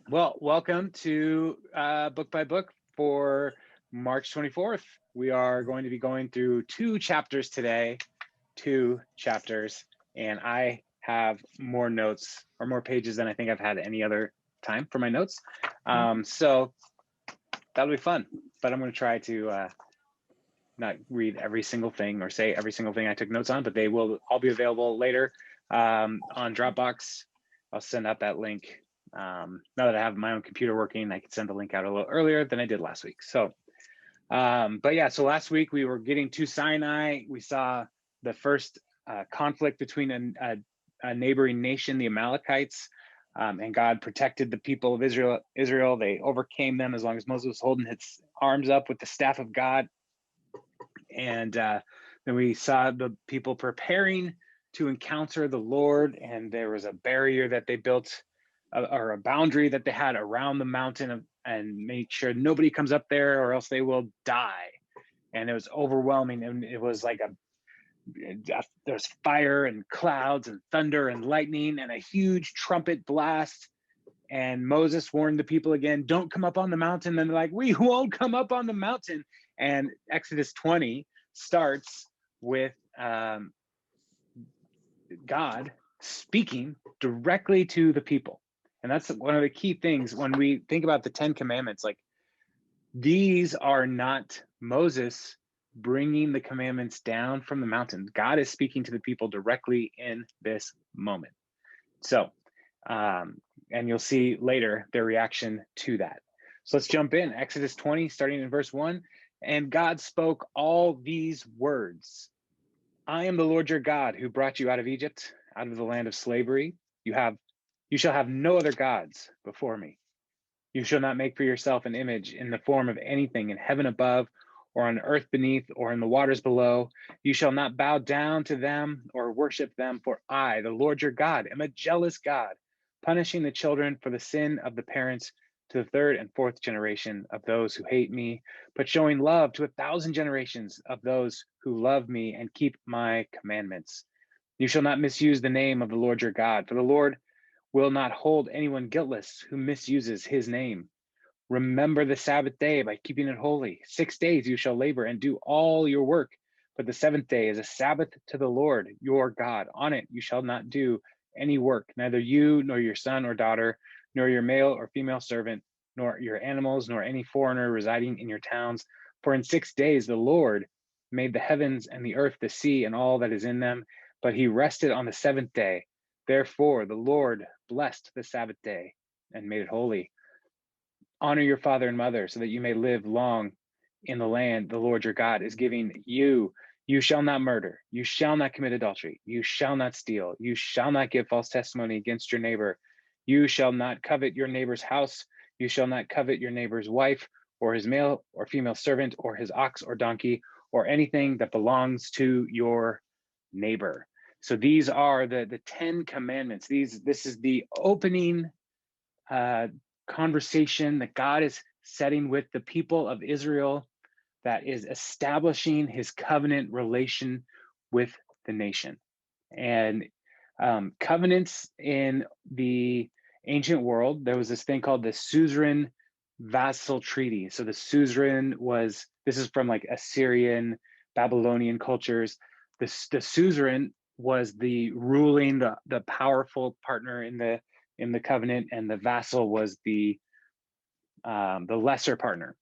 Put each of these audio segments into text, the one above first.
Well, welcome to Book by Book for March 24th. We are going to be going through two chapters today, and I have more notes or more pages than I think I've had any other time for my notes. So that'll be fun, but I'm going to try to not read every single thing or say every single thing I took notes on, but they will all be available later on Dropbox. I'll send out that link. Now that I have my own computer working, I can send the link out a little earlier than I did last week. So, but yeah, so last week we were getting to Sinai. We saw the first conflict between a neighboring nation, the Amalekites, and God protected the people of Israel. They overcame them as long as Moses was holding his arms up with the staff of God. And then we saw the people preparing to encounter the Lord, and there was a barrier that they built, or a boundary that they had around the mountain, and make sure nobody comes up there or else they will die. And it was overwhelming, and it was like there's fire and clouds and thunder and lightning and a huge trumpet blast. And Moses warned the people again, don't come up on the mountain. And they're like, we won't come up on the mountain. And Exodus 20 starts with God speaking directly to the people. And that's one of the key things when we think about the 10 Commandments. Like, these are not Moses bringing the commandments down from the mountain. God is speaking to the people directly in this moment. So, and you'll see later their reaction to that. So let's jump in. Exodus 20, starting in verse 1. And God spoke all these words. I am the Lord your God who brought you out of Egypt, out of the land of slavery. You shall have no other gods before me. You shall not make for yourself an image in the form of anything in heaven above, or on earth beneath, or in the waters below. You shall not bow down to them or worship them, for I, the Lord your God, am a jealous God, punishing the children for the sin of the parents to the third and fourth generation of those who hate me, but showing love to 1,000 generations of those who love me and keep my commandments. You shall not misuse the name of the Lord your God, for the Lord will not hold anyone guiltless who misuses his name. Remember the Sabbath day by keeping it holy. 6 days you shall labor and do all your work, but the seventh day is a Sabbath to the Lord your God. On it you shall not do any work, neither you nor your son or daughter, nor your male or female servant, nor your animals, nor any foreigner residing in your towns. For in 6 days the Lord made the heavens and the earth, the sea, and all that is in them, but he rested on the seventh day. Therefore the Lord blessed the Sabbath day and made it holy. Honor your father and mother so that you may live long in the land the Lord your God is giving you. You shall not murder. You shall not commit adultery. You shall not steal. You shall not give false testimony against your neighbor. You shall not covet your neighbor's house. You shall not covet your neighbor's wife, or his male or female servant, or his ox or donkey, or anything that belongs to your neighbor. So these are the 10 commandments. This is the opening conversation that God is setting with the people of Israel, that is establishing his covenant relation with the nation. And covenants in the ancient world, there was this thing called the suzerain vassal treaty. So the suzerain this is from like Assyrian, Babylonian cultures. The suzerain was the ruling, the powerful partner in the covenant, and the vassal was the lesser partner.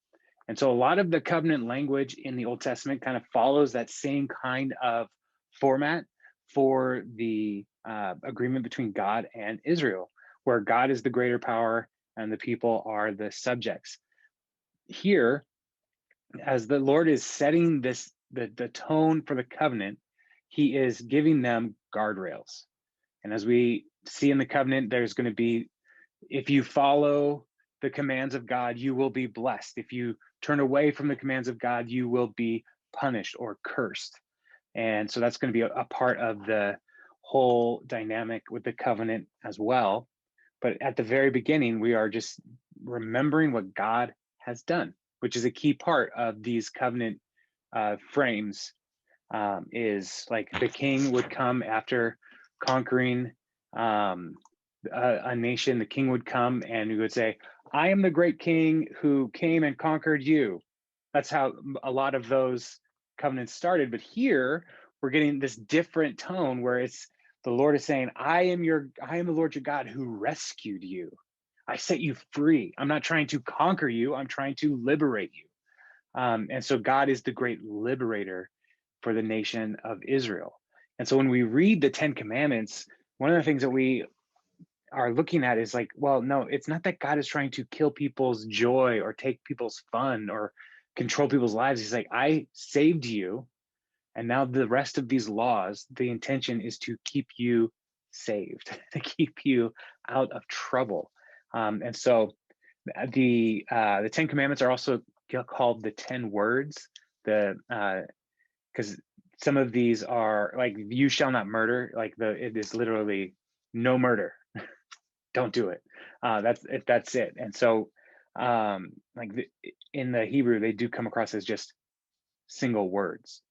And so a lot of the covenant language in the Old Testament kind of follows that same kind of format for the agreement between God and Israel, where God is the greater power and the people are the subjects. Here, as the Lord is setting the tone for the covenant, he is giving them guardrails. And as we see in the covenant, there's going to be, if you follow the commands of God, you will be blessed. If you turn away from the commands of God, you will be punished or cursed. And so that's going to be a part of the whole dynamic with the covenant as well. But at the very beginning, we are just remembering what God has done, which is a key part of these covenant frames. Is like the king would come after conquering a nation, the king would come and he would say, I am the great king who came and conquered you. That's how a lot of those covenants started. But here we're getting this different tone where it's the Lord is saying, I am the Lord your God who rescued you. I set you free. I'm not trying to conquer you. I'm trying to liberate you. And so God is the great liberator for the nation of Israel. And so when we read the Ten Commandments, one of the things that we are looking at is like, well, no, it's not that God is trying to kill people's joy or take people's fun or control people's lives. He's like, I saved you. And now the rest of these laws, the intention is to keep you saved, to keep you out of trouble. And so the Ten Commandments are also called the 10 words. The because some of these are like, you shall not murder. Like it is literally no murder. Don't do it. That's it. And so, in the Hebrew, they do come across as just single words.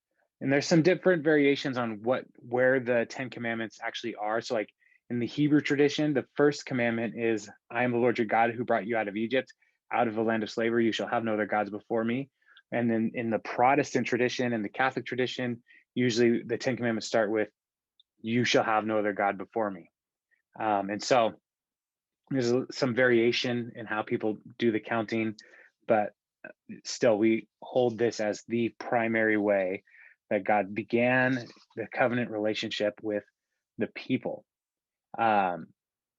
And there's some different variations on where the Ten Commandments actually are. So, like in the Hebrew tradition, the first commandment is, "I am the Lord your God who brought you out of Egypt, out of the land of slavery. You shall have no other gods before me." And then in the Protestant tradition and the Catholic tradition, usually the Ten Commandments start with, "You shall have no other God before me." And so there's some variation in how people do the counting, but still we hold this as the primary way that God began the covenant relationship with the people. Um,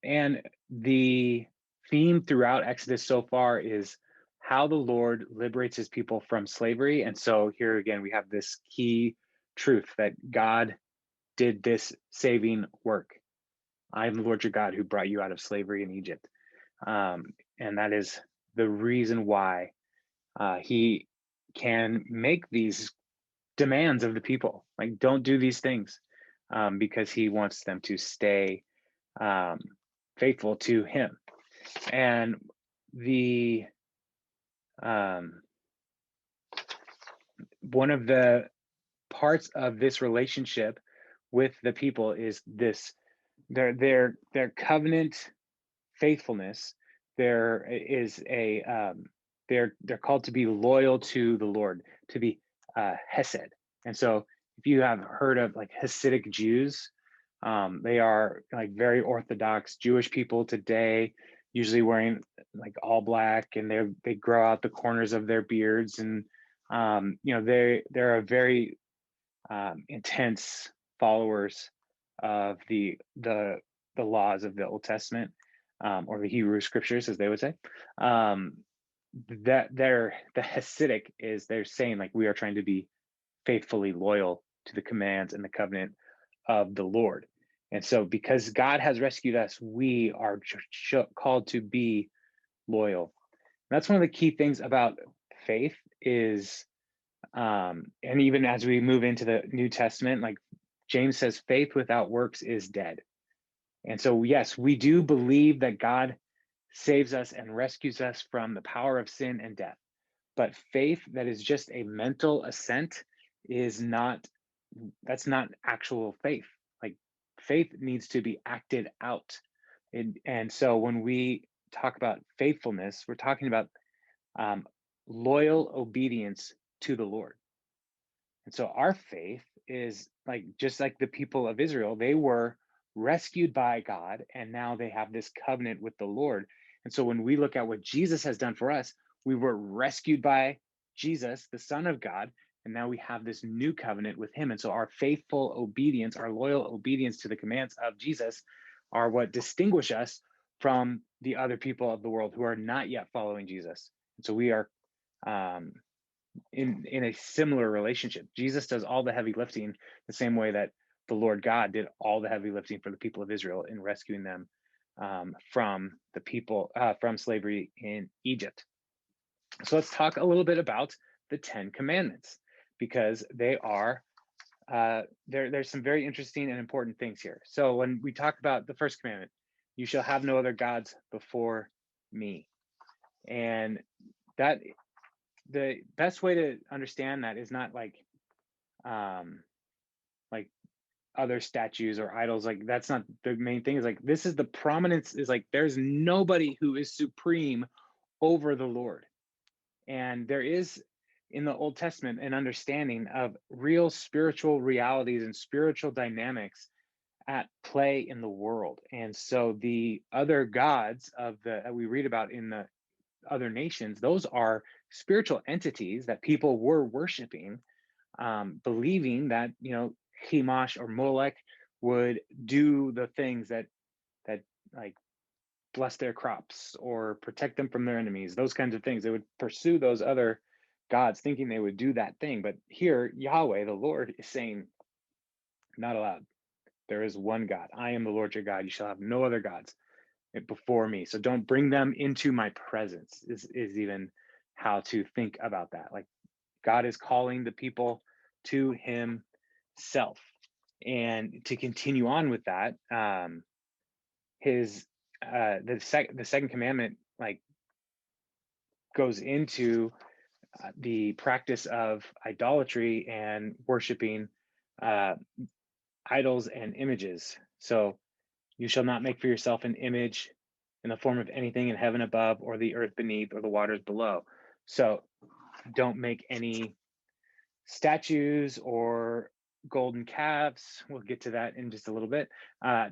and the theme throughout Exodus so far is how the Lord liberates his people from slavery. And so here again, we have this key truth that God did this saving work. I am the Lord your God who brought you out of slavery in Egypt. And that is the reason why he can make these demands of the people, like, don't do these things, because he wants them to stay um, faithful to him. And the one of the parts of this relationship with the people is this their covenant faithfulness. There is they're called to be loyal to the Lord, to be Hesed. And so if you have heard of like Hasidic Jews, they are like very Orthodox Jewish people today, usually wearing like all black, and they grow out the corners of their beards, and they're a very intense followers of the laws of the Old Testament, or the Hebrew scriptures, as they would say. That the Hasidic is, they're saying like, we are trying to be faithfully loyal to the commands and the covenant of the Lord. And so because God has rescued us, we are called to be loyal. And that's one of the key things about faith is, and even as we move into the New Testament, like James says, faith without works is dead. And so, yes, we do believe that God saves us and rescues us from the power of sin and death. But faith that is just a mental assent that's not actual faith. Like, faith needs to be acted out. And so when we talk about faithfulness, we're talking about loyal obedience to the Lord. And so our faith is like, just like the people of Israel, they were rescued by God, and now they have this covenant with the Lord. And so when we look at what Jesus has done for us, we were rescued by Jesus, the Son of God, and now we have this new covenant with him. And so our faithful obedience, our loyal obedience to the commands of Jesus are what distinguish us from the other people of the world who are not yet following Jesus. And so we are in a similar relationship. Jesus does all the heavy lifting the same way that the Lord God did all the heavy lifting for the people of Israel in rescuing them from slavery in Egypt. So let's talk a little bit about the 10 Commandments, because they are there's some very interesting and important things here. So when we talk about the first commandment, you shall have no other gods before me. And that the best way to understand that is not like other statues or idols. Like that's not the main thing. Is like this is the prominence, is like there's nobody who is supreme over the Lord. And there is in the Old Testament an understanding of real spiritual realities and spiritual dynamics at play in the world. And so the other gods of the that we read about in the other nations, those are spiritual entities that people were worshiping, believing that, Chemosh or Molech would do the things that like bless their crops or protect them from their enemies, those kinds of things. They would pursue those other gods thinking they would do that thing. But here, Yahweh, the Lord, is saying, not allowed. There is one God. I am the Lord your God. You shall have no other gods before me. So don't bring them into my presence, is even how to think about that. Like God is calling the people to himself. And to continue on with that, his the second commandment like goes into the practice of idolatry and worshiping uh, idols and images. So you shall not make for yourself an image in the form of anything in heaven above or the earth beneath or the waters below. So don't make any statues or golden calves. We'll get to that in just a little bit.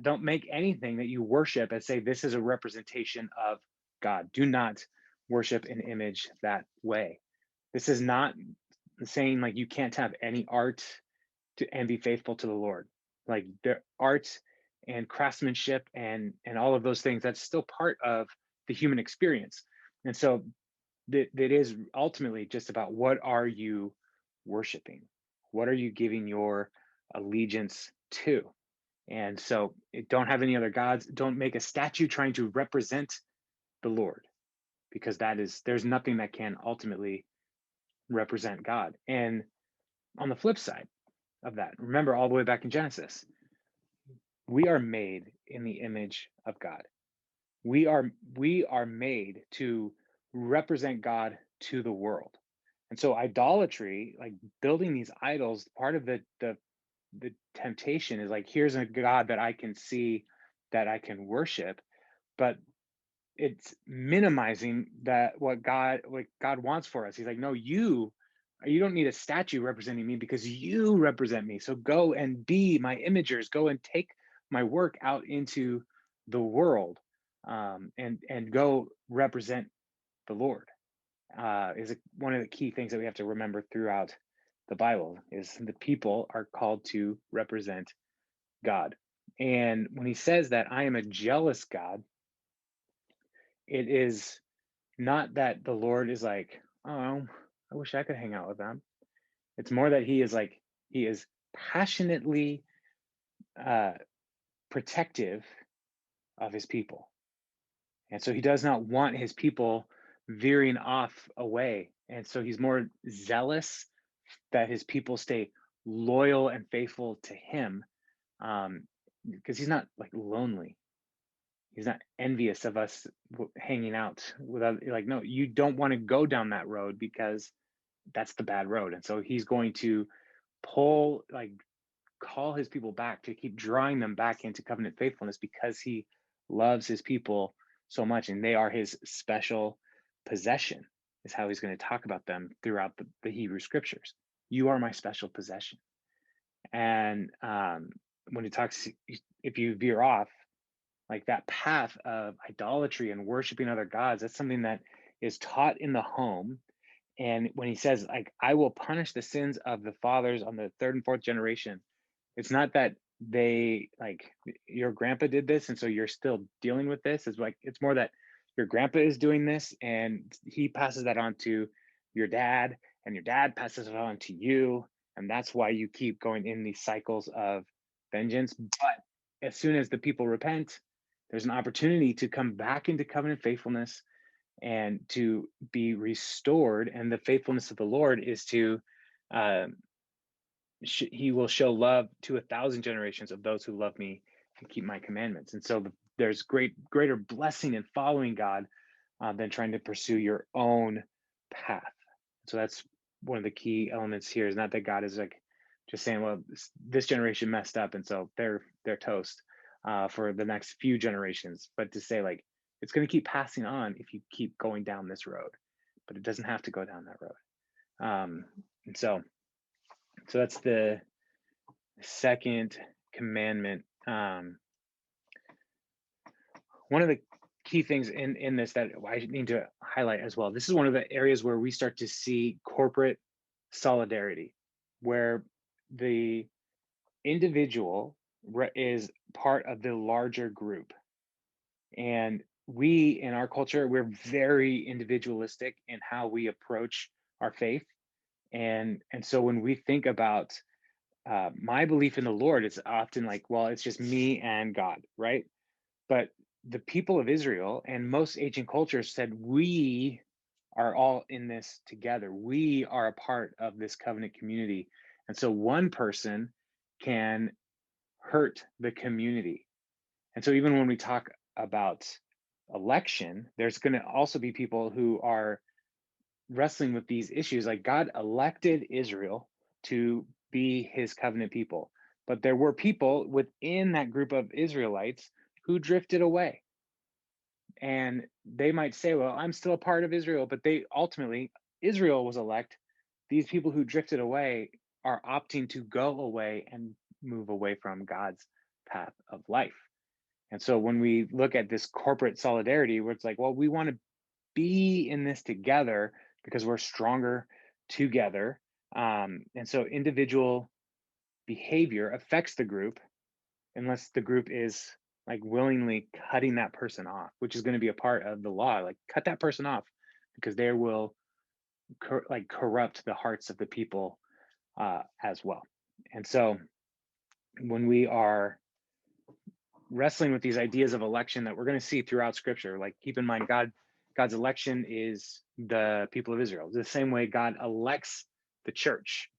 Don't make anything that you worship and say this is a representation of God. Do not worship an image that way. This is not saying like you can't have any art and be faithful to the Lord. Like the art and craftsmanship and all of those things, that's still part of the human experience. And so that is ultimately just about what are you worshiping? What are you giving your allegiance to? And so don't have any other gods. Don't make a statue trying to represent the Lord, because there's nothing that can ultimately represent God. And on the flip side of that, remember all the way back in Genesis, we are made in the image of God. We are made to represent God to the world. And so idolatry, like building these idols, part of the temptation is like, here's a God that I can see, that I can worship, but it's minimizing that what God wants for us. He's like, no, you don't need a statue representing me because you represent me. So go and be my imagers. Go and take my work out into the world, and go represent the Lord. One of the key things that we have to remember throughout the Bible is the people are called to represent God. And when he says that I am a jealous God, it is not that the Lord is like, oh, I wish I could hang out with them. It's more that he is passionately uh, protective of his people. And so he does not want his people veering off away. And so he's more zealous that his people stay loyal and faithful to him, because he's not like lonely. He's not envious of us hanging out with other, like, no, you don't want to go down that road because that's the bad road. And so he's going to pull, like, call his people back, to keep drawing them back into covenant faithfulness, because he loves his people so much and they are his special possession, is how he's going to talk about them throughout the Hebrew scriptures. You are my special possession. And when he talks, if you veer off, like that path of idolatry and worshiping other gods, that's something that is taught in the home. And when he says, like, I will punish the sins of the fathers on the third and fourth generation, it's not that they, like, your grandpa did this and so you're still dealing with this. It's like, it's more that your grandpa is doing this and he passes that on to your dad, and your dad passes it on to you, and that's why you keep going in these cycles of vengeance. But as soon as the people repent, there's an opportunity to come back into covenant faithfulness and to be restored. And the faithfulness of the Lord is to uh, he will show love to 1,000 generations of those who love me and keep my commandments. And so there's greater blessing in following God than trying to pursue your own path. So that's one of the key elements here, is not that God is like just saying, well, this generation messed up, and so they're toast for the next few generations. But to say like it's going to keep passing on if you keep going down this road, but it doesn't have to go down that road. And so that's the second commandment. One of the key things in this that I need to highlight as well. This is one of the areas where we start to see corporate solidarity, where the individual is part of the larger group. And we, in our culture, we're very individualistic in how we approach our faith. And so when we think about my belief in the Lord, it's often like, well, it's just me and God, right? But the people of Israel and most ancient cultures said, we are all in this together. We are a part of this covenant community. And so one person can hurt the community. And so even when we talk about election, there's going to also be people who are wrestling with these issues. Like God elected Israel to be his covenant people, but there were people within that group of Israelites who drifted away. And they might say, well, I'm still a part of Israel, but they ultimately, Israel was elect. These people who drifted away are opting to go away and move away from God's path of life. And so when we look at this corporate solidarity, where it's like, well, we want to be in this together because we're stronger together. And so individual behavior affects the group unless the group is like willingly cutting that person off, which is going to be a part of the law. Like cut that person off because they will corrupt the hearts of the people as well. And so when we are wrestling with these ideas of election that we're going to see throughout Scripture, like keep in mind, God's election is the people of Israel, the same way God elects the church.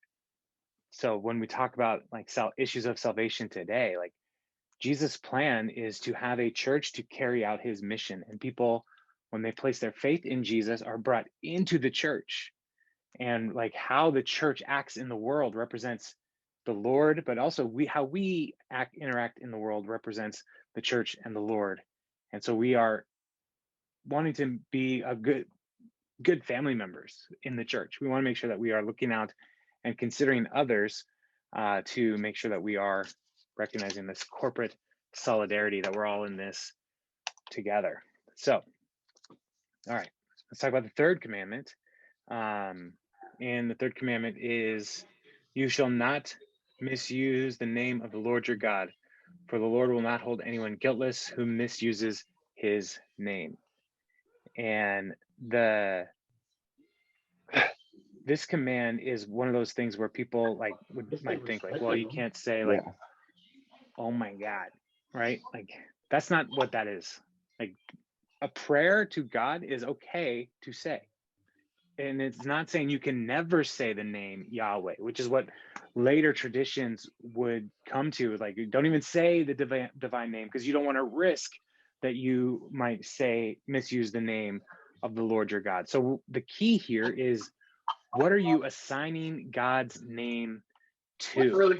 So when we talk about like issues of salvation today, like Jesus' plan is to have a church to carry out his mission, and people, when they place their faith in Jesus, are brought into the church. And like how the church acts in the world represents the Lord, but also how we interact in the world represents the church and the Lord. And so we are wanting to be a good family members in the church. We want to make sure that we are looking out and considering others to make sure that we are recognizing this corporate solidarity, that we're all in this together. So, all right, let's talk about the third commandment. And the third commandment is, you shall not misuse the name of the Lord your God, for the Lord will not hold anyone guiltless who misuses his name. And this command is one of those things where people might think like, well, you can't say like, oh my God, right? Like that's not what that is. Like a prayer to God is okay to say. And it's not saying you can never say the name Yahweh, which is what later traditions would come to. Like, don't even say the divine name because you don't want to risk that you might misuse the name of the Lord your God. So the key here is, what are you assigning God's name to?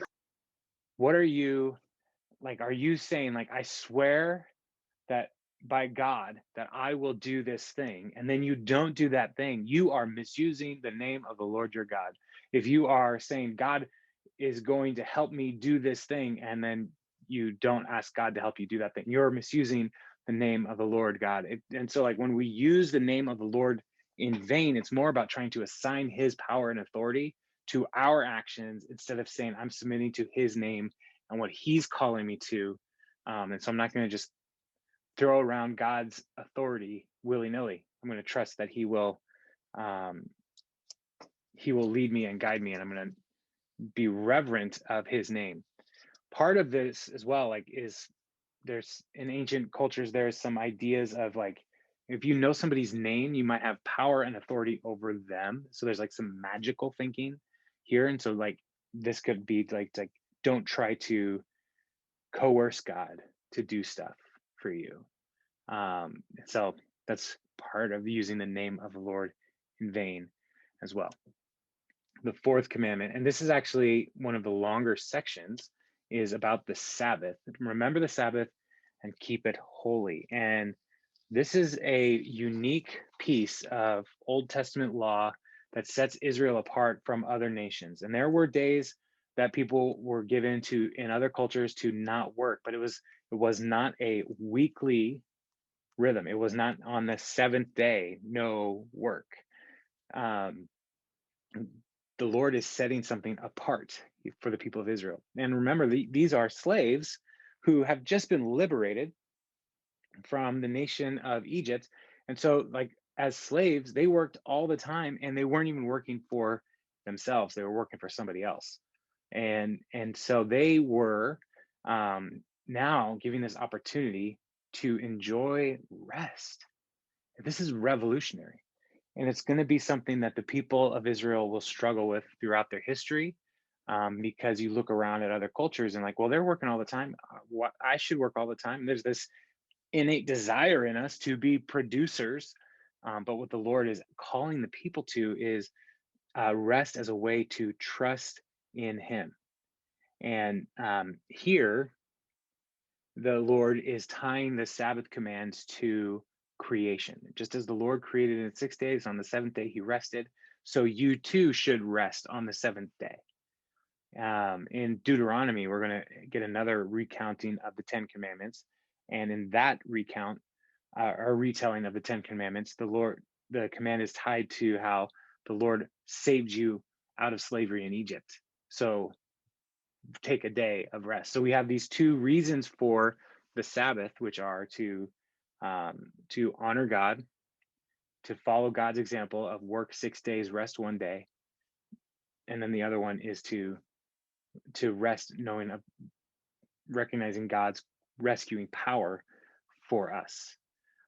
What are you like? Are you saying like, I swear that by God that I will do this thing, and then you don't do that thing, you are misusing the name of the Lord your God. If you are saying God is going to help me do this thing, and then you don't ask God to help you do that thing, you're misusing the name of the Lord God. And so like when we use the name of the Lord in vain, it's more about trying to assign his power and authority to our actions instead of saying I'm submitting to his name and what he's calling me to. And so I'm not going to just throw around God's authority willy-nilly. I'm going to trust that he will lead me and guide me, and I'm going to be reverent of his name. Part of this as well, like, is there's in ancient cultures, there's some ideas of like, if you know somebody's name, you might have power and authority over them. So there's like some magical thinking here. And so like this could be like don't try to coerce God to do stuff for you. So that's part of using the name of the Lord in vain as well. The fourth commandment, and this is actually one of the longer sections, is about the Sabbath. Remember the Sabbath and keep it holy. And this is a unique piece of Old Testament law that sets Israel apart from other nations. And there were days that people were given to in other cultures to not work, but it was not a weekly rhythm. It was not on the seventh day, no work. Um, the Lord is setting something apart for the people of Israel. And remember, these are slaves who have just been liberated from the nation of Egypt. And so, like, as slaves, they worked all the time and they weren't even working for themselves, they were working for somebody else. And so they were now giving this opportunity to enjoy rest. This is revolutionary. And it's going to be something that the people of Israel will struggle with throughout their history, because you look around at other cultures and, like, well, they're working all the time. What, I should work all the time. And there's this innate desire in us to be producers. But what the Lord is calling the people to is rest as a way to trust in Him. And here, the Lord is tying the Sabbath commands to creation. Just as the Lord created in 6 days, on the seventh day He rested, so you too should rest on the seventh day. In Deuteronomy, we're going to get another recounting of the Ten Commandments. And in that recount, or retelling of the Ten Commandments, the command is tied to how the Lord saved you out of slavery in Egypt. So take a day of rest. So we have these two reasons for the Sabbath, which are to honor God, to follow God's example of work 6 days, rest one day, and then the other one is to rest, knowing of recognizing God's rescuing power for us.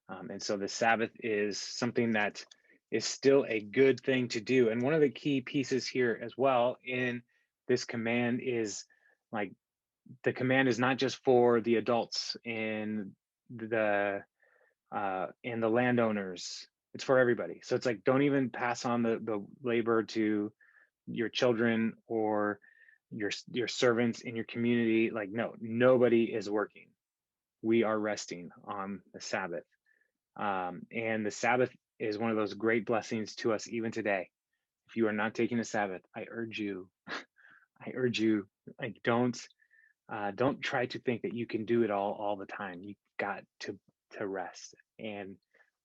And so the Sabbath is something that is still a good thing to do. And one of the key pieces here as well in this command is, like, the command is not just for the adults and the landowners. It's for everybody. So it's like, don't even pass on the labor to your children or your servants in your community. Like, no, nobody is working. We are resting on the Sabbath. And the Sabbath is one of those great blessings to us even today. If you are not taking a Sabbath, I urge you, like, don't try to think that you can do it all the time. You've got to rest. And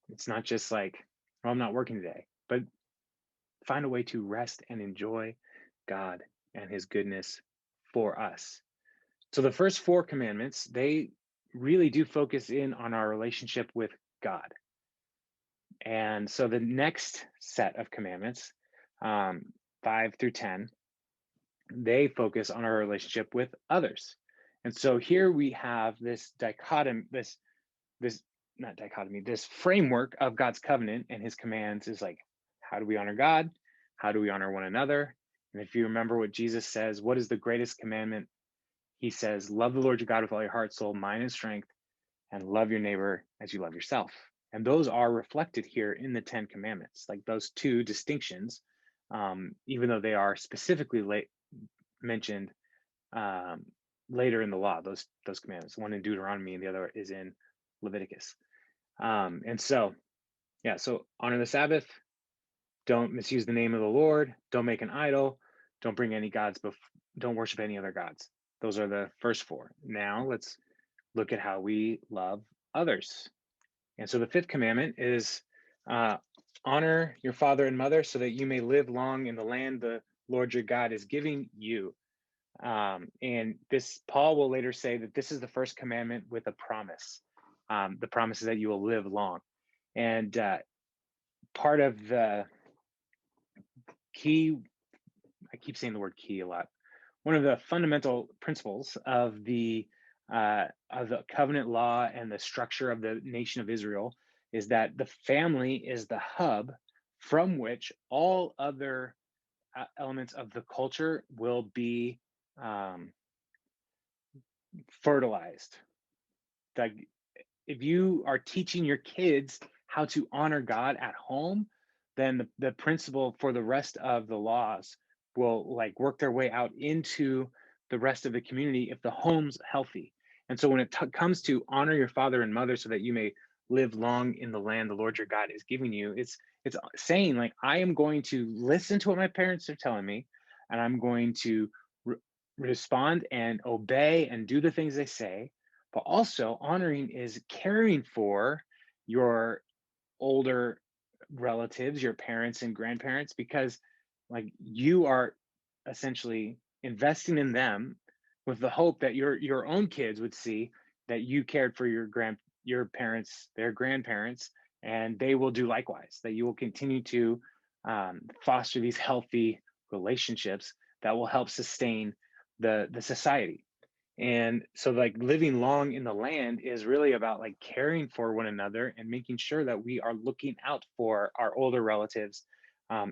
it's not just like, well, I'm not working today, but find a way to rest and enjoy God and His goodness for us. So the first four commandments, they really do focus in on our relationship with God. And so the next set of commandments, 5 through 10, they focus on our relationship with others. And so here we have this dichotomy, this not dichotomy, this framework of God's covenant and His commands is like, how do we honor God? How do we honor one another? And if you remember what Jesus says, what is the greatest commandment? He says, love the Lord your God with all your heart, soul, mind, and strength, and love your neighbor as you love yourself. And those are reflected here in the Ten Commandments, like those two distinctions, even though they are specifically mentioned later in the law, those commandments, one in Deuteronomy and the other is in Leviticus. And so, yeah, so honor the Sabbath, don't misuse the name of the Lord, don't make an idol, don't bring any gods, don't worship any other gods. Those are the first four. Now let's look at how we love others. And so the fifth commandment is honor your father and mother so that you may live long in the land the Lord your God is giving you. And this, Paul will later say that this is the first commandment with a promise. The promise is that you will live long. And part of the key, I keep saying the word key a lot, one of the fundamental principles of the covenant law and the structure of the nation of Israel is that the family is the hub from which all other elements of the culture will be fertilized. Like, if you are teaching your kids how to honor God at home, then the principle for the rest of the laws will like work their way out into the rest of the community if the home's healthy. And so when it comes to honor your father and mother so that you may live long in the land the Lord your God is giving you, it's saying like I am going to listen to what my parents are telling me, and I'm going to re- respond and obey and do the things they say. But also honoring is caring for your older relatives, your parents and grandparents, because like you are essentially investing in them with the hope that your own kids would see that you cared for your parents, their grandparents, and they will do likewise. That you will continue to foster these healthy relationships that will help sustain the society. And so like living long in the land is really about like caring for one another and making sure that we are looking out for our older relatives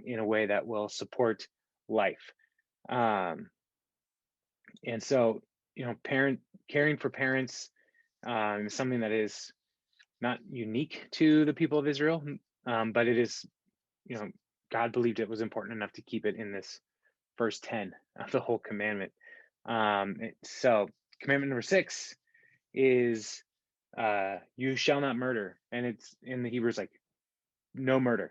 in a way that will support life. Um, and so, parent caring for parents is something that is not unique to the people of Israel, but it is, you know, God believed it was important enough to keep it in this verse 10 of the whole commandment. So commandment number 6 is you shall not murder, and it's in the Hebrew is like no murder,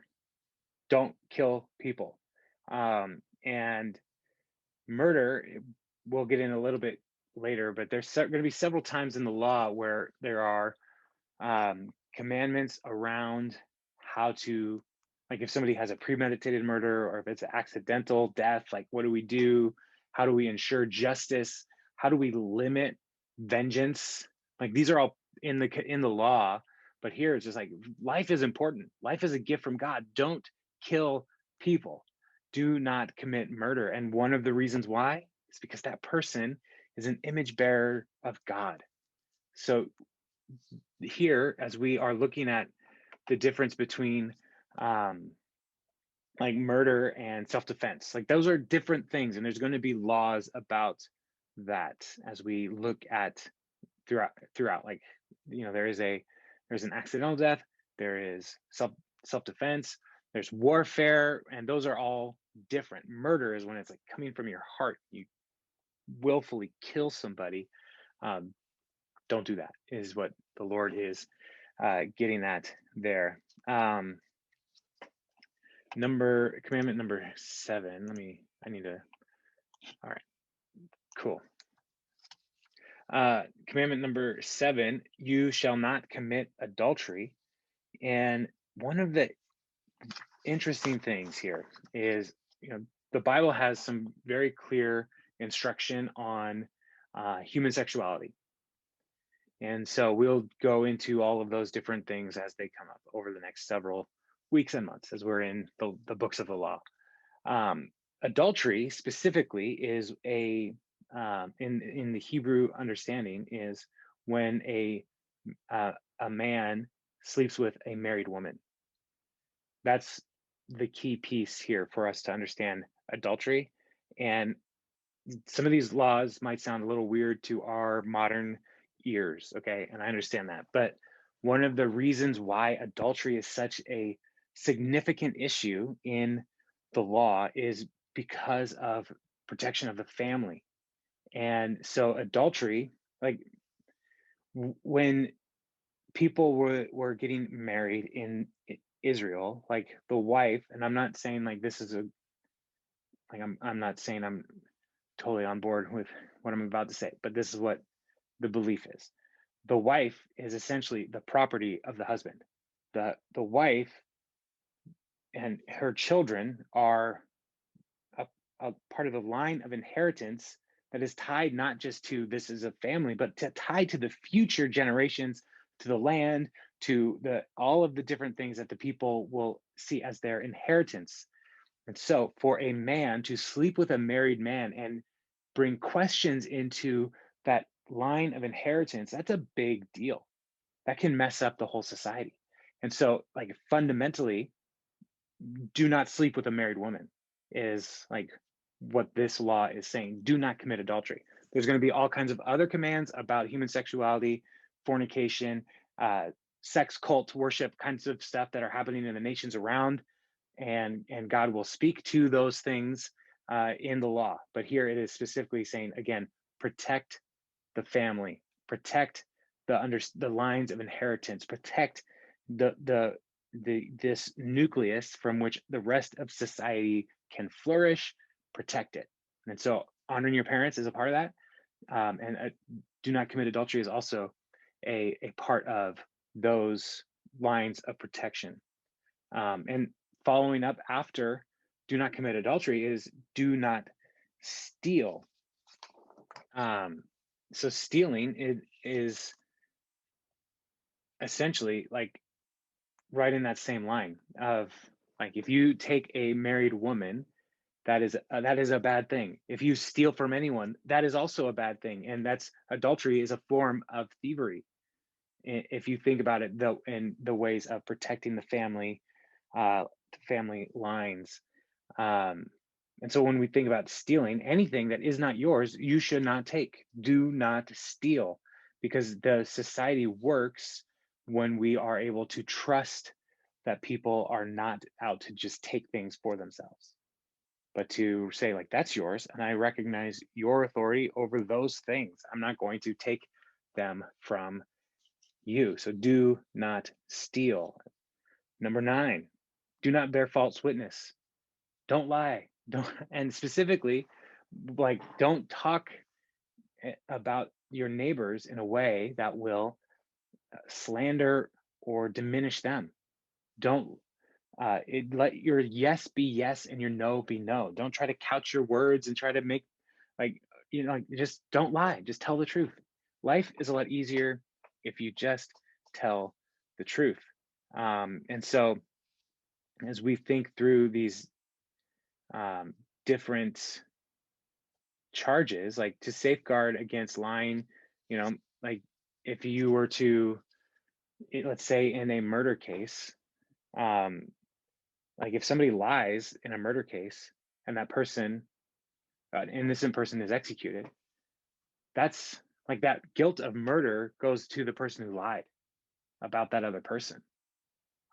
don't kill people. And murder, we'll get in a little bit later, but there's going to be several times in the law where there are commandments around how to, like if somebody has a premeditated murder or if it's an accidental death, like what do we do? How do we ensure justice? How do we limit vengeance? Like these are all in the law, but here it's just like life is important. Life is a gift from God. Don't kill people. Do not commit murder. And one of the reasons why is because that person is an image bearer of God. So here, as we are looking at the difference between like murder and self-defense, like those are different things, and there's going to be laws about that as we look at throughout. Like, there's an accidental death, there is self-defense, there's warfare, and those are all different. Murder is when it's like coming from your heart, you willfully kill somebody. Don't do that, is what the Lord is getting at there. Commandment number 7. All right, cool. Commandment number 7, you shall not commit adultery. And one of the interesting things here is, the Bible has some very clear instruction on human sexuality. And so we'll go into all of those different things as they come up over the next several weeks and months as we're in the books of the law. Adultery specifically is in the Hebrew understanding is when a man sleeps with a married woman. That's the key piece here for us to understand adultery. And some of these laws might sound a little weird to our modern ears, okay? And I understand that. But one of the reasons why adultery is such a significant issue in the law is because of protection of the family. And so adultery, like when people were getting married in Israel, like the wife, and I'm not saying like this is I'm not saying I'm totally on board with what I'm about to say, but this is what the belief is. The wife is essentially the property of the husband. The wife and her children are a part of the line of inheritance that is tied not just to this is a family, but tied to the future generations, to the land, to all of the different things that the people will see as their inheritance. And so for a man to sleep with a married man and bring questions into that line of inheritance, that's a big deal. That can mess up the whole society. And so, like, fundamentally, do not sleep with a married woman is like what this law is saying. Do not commit adultery. There's going to be all kinds of other commands about human sexuality, fornication, sex cult worship kinds of stuff that are happening in the nations around, and God will speak to those things in the law, but here it is specifically saying, again, protect the family, protect the lines of inheritance, protect this nucleus from which the rest of society can flourish, protect it. And so honoring your parents is a part of that. And do not commit adultery is also a part of those lines of protection. And following up after do not commit adultery is do not steal. So stealing is essentially like right in that same line of like if you take a married woman, that is a bad thing. If you steal from anyone, that is also a bad thing, and that's adultery is a form of thievery. If you think about it, though, in the ways of protecting the family lines. Um, and so when we think about stealing, anything that is not yours, you should not take. Do not steal, because the society works when we are able to trust that people are not out to just take things for themselves, but to say, like, that's yours, and I recognize your authority over those things. I'm not going to take them from you. So do not steal. Number 9, do not bear false witness. Don't lie. Don't, and specifically, like, don't talk about your neighbors in a way that will slander or diminish them. Don't let your yes be yes and your no be no. Don't try to couch your words and try to make, like, like, just don't lie. Just tell the truth. Life is a lot easier if you just tell the truth. And so as we think through these different charges, like to safeguard against lying, like if you were to, let's say in a murder case, um, like if somebody lies in a murder case and that person, an innocent person, is executed, that's like that guilt of murder goes to the person who lied about that other person.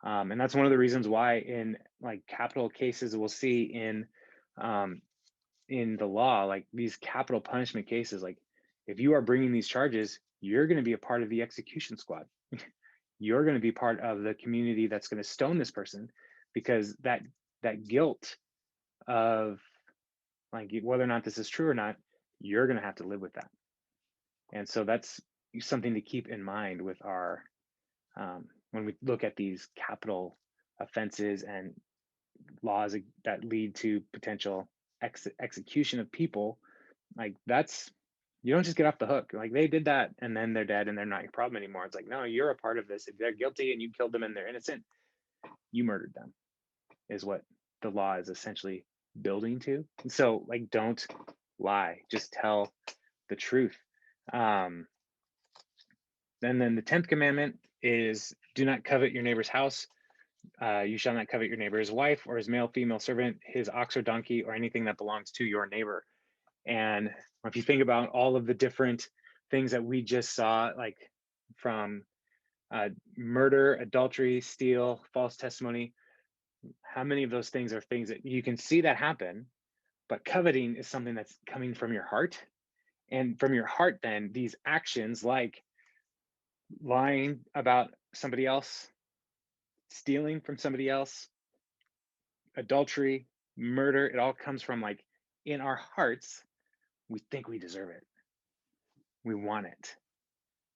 And that's one of the reasons why in like capital cases we'll see um, in the law, like these capital punishment cases, like if you are bringing these charges, you're going to be a part of the execution squad. You're going to be part of the community that's going to stone this person, because that guilt of, like, whether or not this is true or not, you're going to have to live with that. And so that's something to keep in mind with our when we look at these capital offenses and laws that lead to potential execution of people. Like, that's, you don't just get off the hook. Like, they did that and then they're dead and they're not your problem anymore. It's like, no, you're a part of this. If they're guilty and you killed them and they're innocent, you murdered them, is what the law is essentially building to. And so, like, don't lie, just tell the truth. And then the 10th commandment is do not covet your neighbor's house. You shall not covet your neighbor's wife or his male, female servant, his ox or donkey, or anything that belongs to your neighbor. And if you think about all of the different things that we just saw, like from murder, adultery, steal, false testimony, how many of those things are things that you can see that happen, but coveting is something that's coming from your heart. And from your heart, then these actions like lying about somebody else, stealing from somebody else, adultery, murder, it all comes from, like, in our hearts, we think we deserve it. We want it.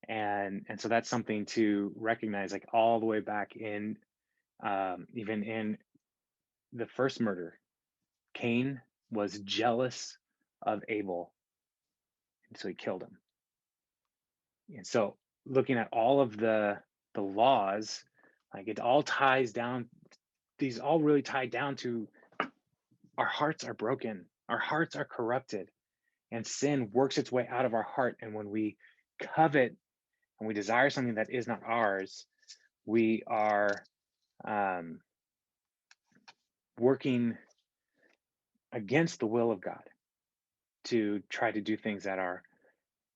And so that's something to recognize, like all the way back in even in the first murder, Cain was jealous of Abel, and so he killed him. And so looking at all of the laws, like it all ties down, these all really tie down to our hearts are broken, our hearts are corrupted, and sin works its way out of our heart. And when we covet and we desire something that is not ours, we are working against the will of God to try to do things that are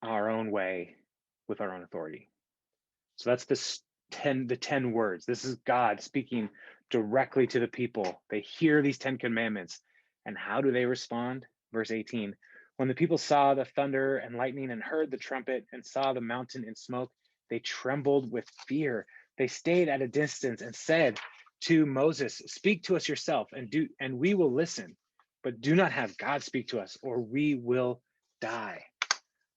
our own way with our own authority. So that's the 10 words. This is God speaking directly to the people. They hear these 10 commandments. And how do they respond? Verse 18. When the people saw the thunder and lightning and heard the trumpet and saw the mountain in smoke, they trembled with fear. They stayed at a distance and said to Moses, "Speak to us yourself, and we will listen, but do not have God speak to us, or we will die."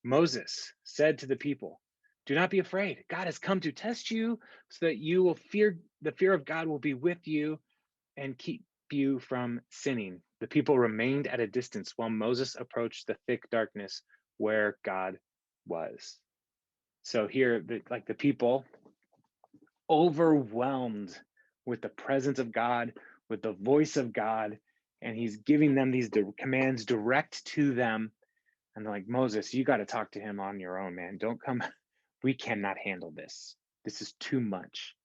Moses said to the people, "Do not be afraid. God has come to test you so that you will fear, the fear of God will be with you and keep you from sinning." The people remained at a distance while Moses approached the thick darkness where God was. So here, the people overwhelmed with the presence of God, with the voice of God, and he's giving them these commands direct to them. And they're like, "Moses, you got to talk to him on your own, man. Don't come. We cannot handle this. This is too much."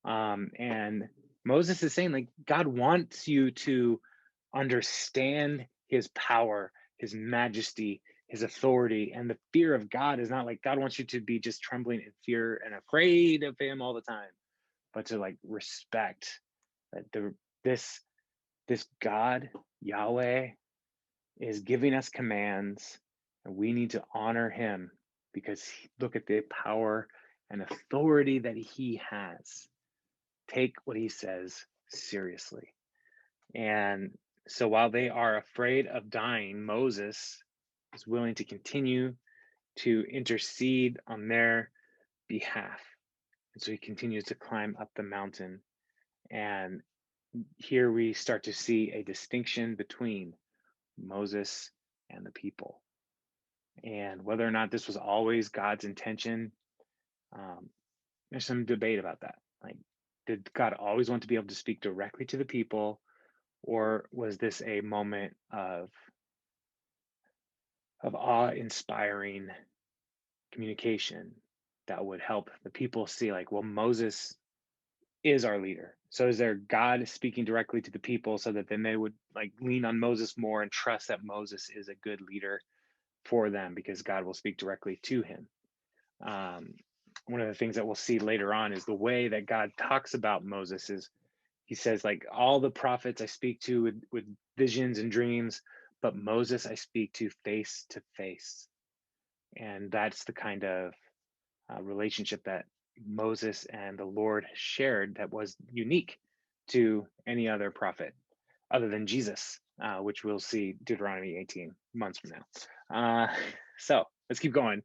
And Moses is saying, like, God wants you to understand his power, his majesty, his authority, and the fear of God is not like God wants you to be just trembling in fear and afraid of him all the time, but to like respect that this this God, Yahweh, is giving us commands, and we need to honor him because look at the power and authority that he has. Take what he says seriously. And so while they are afraid of dying, Moses is willing to continue to intercede on their behalf. And so he continues to climb up the mountain. And here we start to see a distinction between Moses and the people. And whether or not this was always God's intention, um, there's some debate about that. Like, did God always want to be able to speak directly to the people, or was this a moment of awe-inspiring communication that would help the people see, like, well, Moses is our leader. So is there God speaking directly to the people so that then they would like lean on Moses more and trust that Moses is a good leader for them because God will speak directly to him. Um, One of the things that we'll see later on is the way that God talks about Moses is he says, like, all the prophets I speak to with visions and dreams, but Moses I speak to face. And that's the kind of relationship that Moses and the Lord shared that was unique to any other prophet other than Jesus, which we'll see Deuteronomy 18 months from now. So let's keep going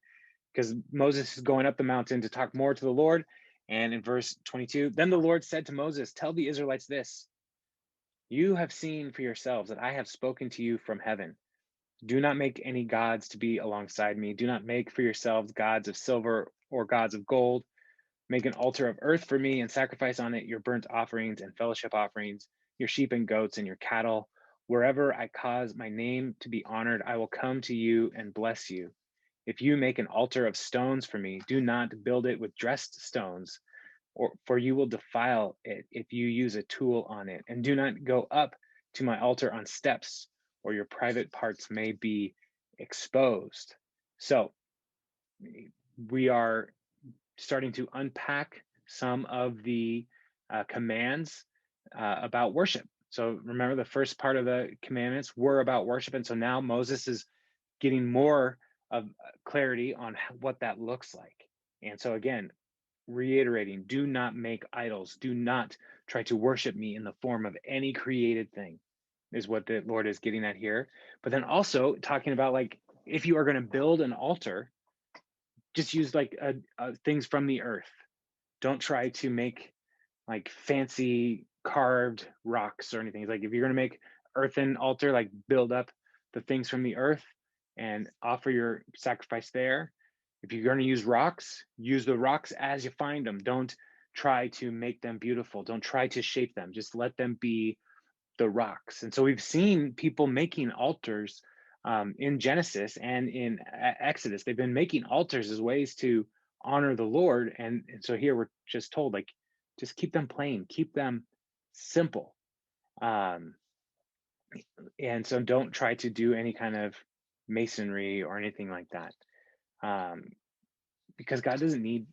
because Moses is going up the mountain to talk more to the Lord. And in verse 22, then the Lord said to Moses, "Tell the Israelites this: You have seen for yourselves that I have spoken to you from heaven. Do not make any gods to be alongside me. Do not make for yourselves gods of silver or gods of gold. Make an altar of earth for me and sacrifice on it your burnt offerings and fellowship offerings, your sheep and goats and your cattle. Wherever I cause my name to be honored, I will come to you and bless you. If you make an altar of stones for me, do not build it with dressed stones, for you will defile it if you use a tool on it. And do not go up to my altar on steps, or your private parts may be exposed." So we are starting to unpack some of the commands about worship. So remember, the first part of the commandments were about worship. And so now Moses is getting more of clarity on what that looks like. And so again, reiterating, do not make idols. Do not try to worship me in the form of any created thing, is what the Lord is getting at here. But then also talking about, like, if you are going to build an altar, just use like things from the earth. Don't try to make like fancy carved rocks or anything. Like, if you're going to make earthen altar, like, build up the things from the earth and offer your sacrifice there. If you're going to use rocks, use the rocks as you find them. Don't try to make them beautiful. Don't try to shape them. Just let them be the rocks. And so we've seen people making altars in Genesis and in Exodus. They've been making altars as ways to honor the Lord. And so here we're just told, like, just keep them plain, keep them simple. Um, and so don't try to do any kind of masonry or anything like that. Because God doesn't need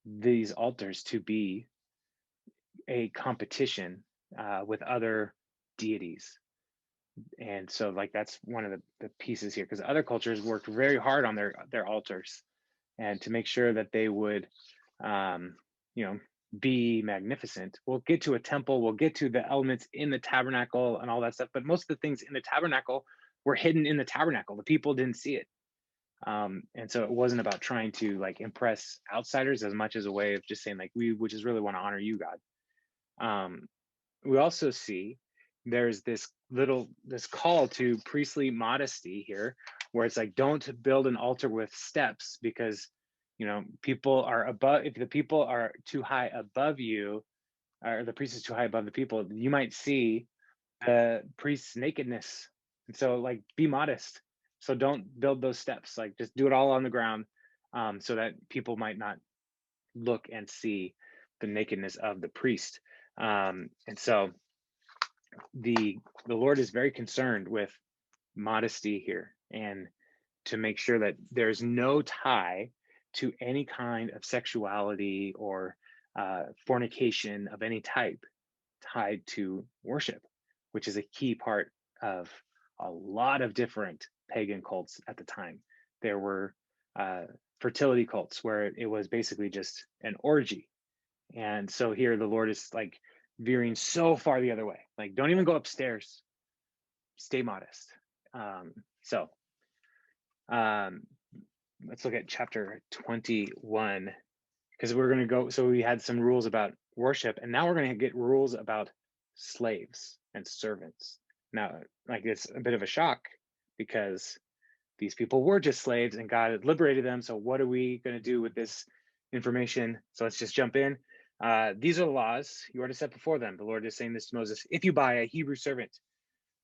these altars to be a competition with other deities. And so like that's one of the pieces here, because other cultures worked very hard on their altars and to make sure that they would um, you know, be magnificent. We'll get to a temple, we'll get to the elements in the tabernacle and all that stuff, but most of the things in the tabernacle were hidden in the tabernacle. The people didn't see it. And so it wasn't about trying to like impress outsiders as much as a way of just saying like, we would just really want to honor you, God. We also see there's this call to priestly modesty here, where it's like, don't build an altar with steps, because people are above. If the people are too high above you, or the priest is too high above the people, you might see the priest's nakedness. And so like, be modest. So don't build those steps, like just do it all on the ground, so that people might not look and see the nakedness of the priest. And so the Lord is very concerned with modesty here, and to make sure that there's no tie to any kind of sexuality or fornication of any type tied to worship, which is a key part of a lot of different pagan cults at the time. There were uh, fertility cults where it was basically just an orgy. And so here the Lord is like veering so far the other way. Like, don't even go upstairs, stay modest. So um, let's look at chapter 21, because we're going to go. So we had some rules about worship, and now we're going to get rules about slaves and servants. Now, like, it's a bit of a shock, because these people were just slaves and God had liberated them. So what are we going to do with this information? So let's just jump in. These are the laws you are to set before them. The Lord is saying this to Moses: if you buy a Hebrew servant,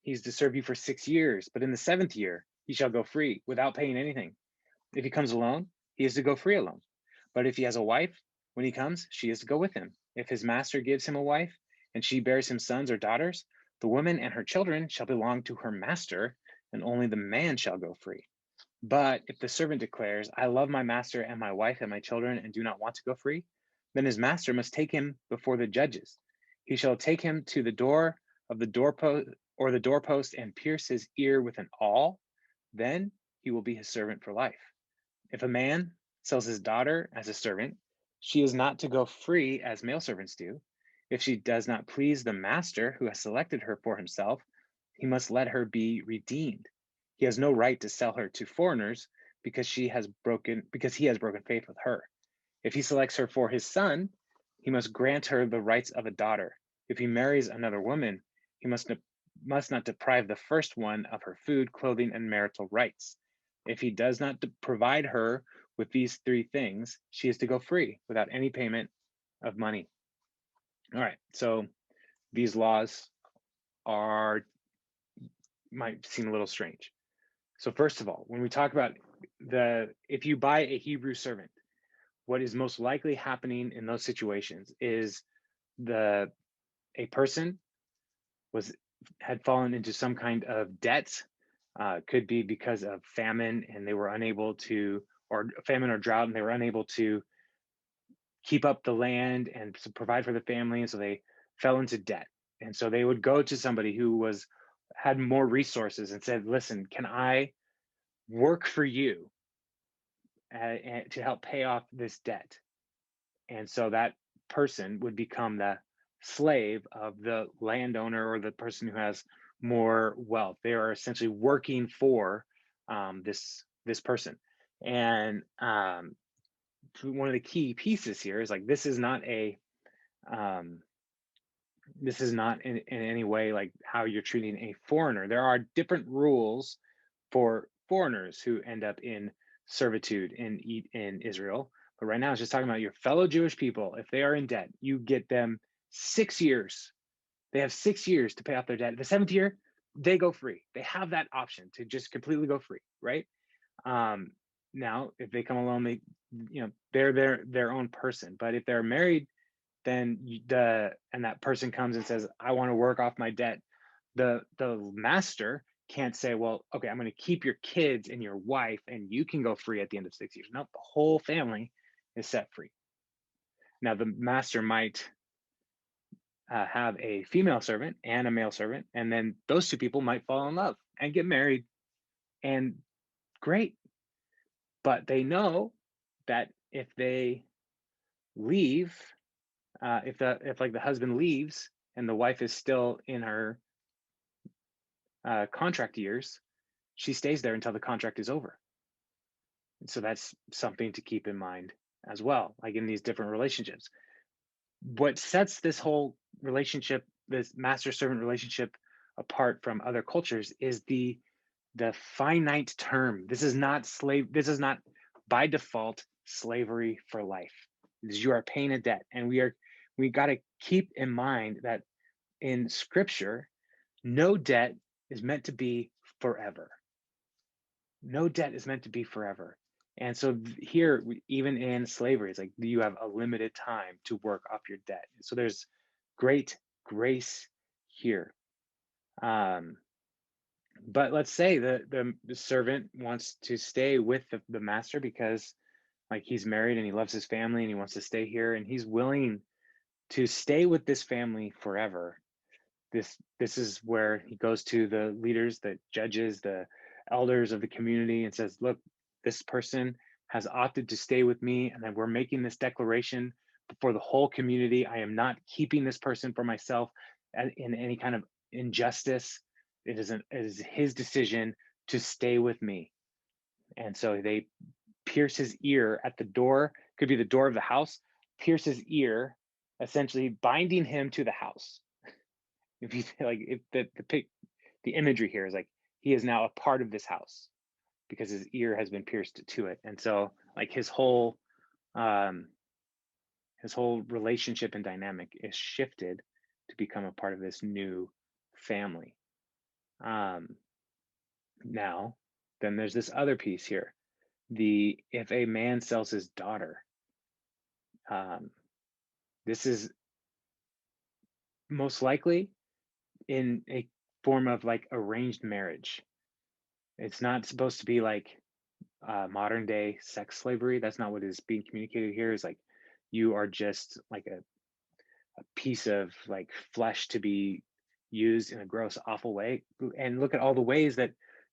he's to serve you for 6 years, but in the 7th year, he shall go free without paying anything. If he comes alone, he is to go free alone. But if he has a wife, when he comes, she is to go with him. If his master gives him a wife, and she bears him sons or daughters, the woman and her children shall belong to her master, and only the man shall go free. But if the servant declares, I love my master and my wife and my children, and do not want to go free, then his master must take him before the judges. He shall take him to the door of the doorpost or the doorpost and pierce his ear with an awl. Then he will be his servant for life. If a man sells his daughter as a servant, she is not to go free as male servants do. If she does not please the master who has selected her for himself, he must let her be redeemed. He has no right to sell her to foreigners, because he has broken faith with her. If he selects her for his son, he must grant her the rights of a daughter. If he marries another woman, he must not deprive the first one of her food, clothing, and marital rights. If he does not provide her with these 3 things, she is to go free without any payment of money. All right, so these laws might seem a little strange. So first of all, when we talk about if you buy a Hebrew servant, what is most likely happening in those situations is a person had fallen into some kind of debt. Could be because of famine, and they were unable to, or famine or drought, and they were unable to keep up the land and to provide for the family, and so they fell into debt. And so they would go to somebody who had more resources and said, listen, can I work for you to help pay off this debt? And so that person would become the slave of the landowner or the person who has more wealth. They are essentially working for this person. And one of the key pieces here is like, this is not in any way like how you're treating a foreigner. There are different rules for foreigners who end up in servitude in Israel. But right now, it's just talking about your fellow Jewish people. If they are in debt, you get them 6 years. They have 6 years to pay off their debt. The 7th year, they go free. They have that option to just completely go free, right? Now, if they come along, they're their own person. But if they're married, then and that person comes and says, I want to work off my debt, the master can't say, well, okay, I'm going to keep your kids and your wife and you can go free at the end of 6 years. No, the whole family is set free. Now the master might have a female servant and a male servant, and then those two people might fall in love and get married, and great. But they know that if they leave, if like the husband leaves and the wife is still in her contract years, she stays there until the contract is over. And so that's something to keep in mind as well, like in these different relationships. What sets this whole relationship, this master servant relationship, apart from other cultures is the finite term. This is not slave. This is not by default slavery for life. You are paying a debt, and we got to keep in mind that in Scripture, no debt is meant to be forever. No debt is meant to be forever. And so here, even in slavery, it's like you have a limited time to work off your debt. So there's great grace here. Um, but let's say the servant wants to stay with the master because like he's married and he loves his family and he wants to stay here and he's willing to stay with this family forever. This is where he goes to the leaders, the judges, the elders of the community and says, look, this person has opted to stay with me, and then we're making this declaration before the whole community. I am not keeping this person for myself in any kind of injustice. It is his decision to stay with me. And so they pierce his ear at the door, could be the door of the house, pierce his ear, essentially binding him to the house. If you like, if the imagery here is like he is now a part of this house because his ear has been pierced to it, and so like um, his whole relationship and dynamic is shifted to become a part of this new family. Um, Now, then there's this other piece here. The if a man sells his daughter, um, this is most likely in a form of like arranged marriage. It's not supposed to be like modern day sex slavery. That's not what is being communicated here. Is like you are just like a piece of like flesh to be used in a gross, awful way. And look at all the ways that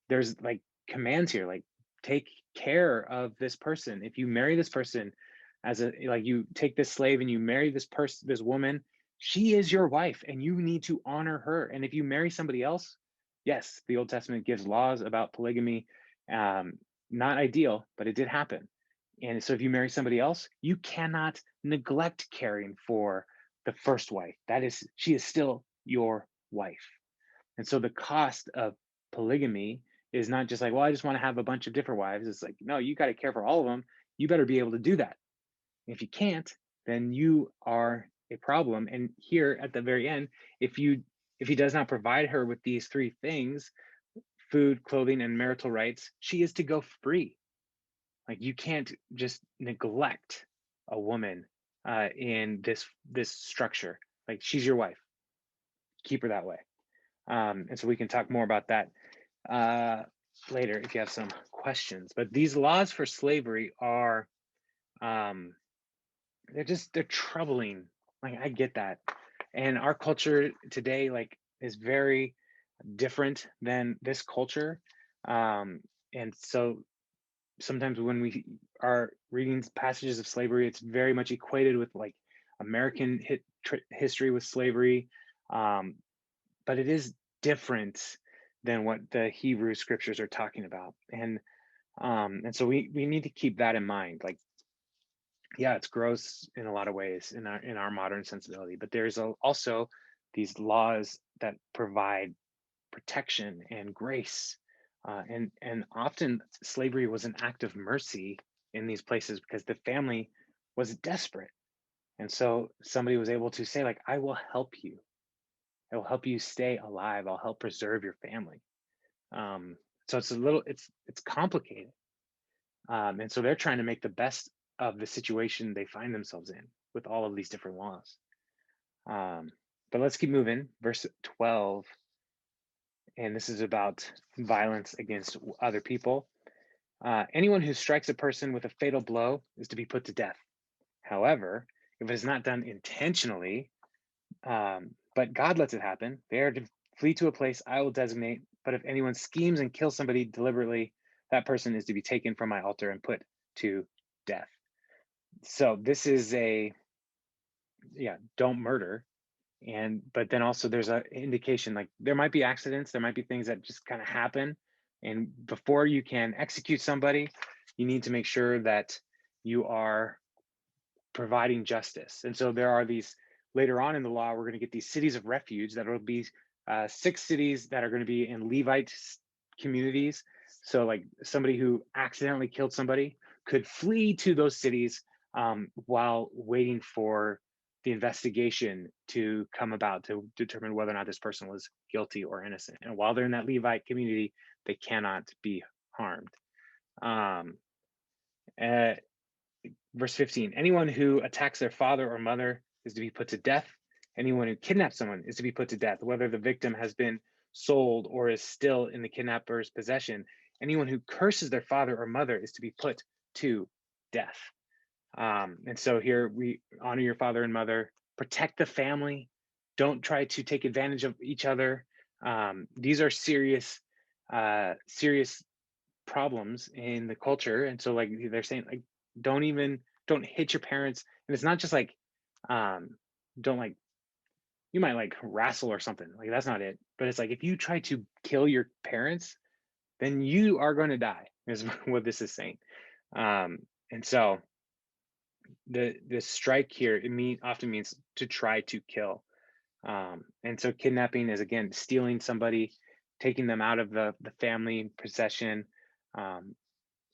there's like commands here, like take care of this person. If you marry this person as a like you take this slave and you marry this person, this woman, she is your wife and you need to honor her. And if you marry somebody else, yes, the Old Testament gives laws about polygamy. Um, Not ideal, but it did happen. And so if you marry somebody else, you cannot neglect caring for the first wife. She is still your wife. And so the cost of polygamy is not just like, well, I just want to have a bunch of different wives. It's like, no, you got to care for all of them. You better be able to do that. If you can't, then you are a problem. And here at the very end, if he does not provide her with these three things, food, clothing, and marital rights, she is to go free. Like you can't just neglect a woman in this structure. Like she's your wife, keep her that way. And so we can talk more about that uh, later if you have some questions. But these laws for slavery are um, they're troubling. Like I get that, and our culture today like is very different than this culture, and so sometimes when we are reading passages of slavery, it's very much equated with like American history with slavery, um, but it is different than what the Hebrew scriptures are talking about, and so we need to keep that in mind. Like, yeah, it's gross in a lot of ways in our modern sensibility, but there's also these laws that provide protection and grace. And often slavery was an act of mercy in these places because the family was desperate. And so somebody was able to say, like, I will help you. I will help you stay alive. I'll help preserve your family. So it's complicated. And so they're trying to make the best of the situation they find themselves in with all of these different laws. But let's keep moving. Verse 12, and this is about violence against other people. Anyone who strikes a person with a fatal blow is to be put to death. However, if it is not done intentionally, But God lets it happen. They are to flee to a place I will designate. But if anyone schemes and kills somebody deliberately, that person is to be taken from my altar and put to death. So this is don't murder. And but then also there's a indication, like there might be accidents, there might be things that just kind of happen. And before you can execute somebody, you need to make sure that you are providing justice. And so there are these, later on in the law, we're going to get these cities of refuge that will be 6 cities that are going to be in Levite communities. So like somebody who accidentally killed somebody could flee to those cities while waiting for the investigation to come about to determine whether or not this person was guilty or innocent. And while they're in that Levite community, they cannot be harmed. Um, uh, Verse 15, anyone who attacks their father or mother is to be put to death. Anyone who kidnaps someone is to be put to death, whether the victim has been sold or is still in the kidnapper's possession. Anyone who curses their father or mother is to be put to death. And so here we honor your father and mother, protect the family, don't try to take advantage of each other. These are serious problems in the culture. And so like they're saying, like, don't hit your parents. And it's not just like don't like, you might like wrestle or something, like that's not it. But it's like if you try to kill your parents, then you are going to die, is what this is saying. And so the strike here, often means to try to kill. And so kidnapping is, again, stealing somebody, taking them out of the family possession, um,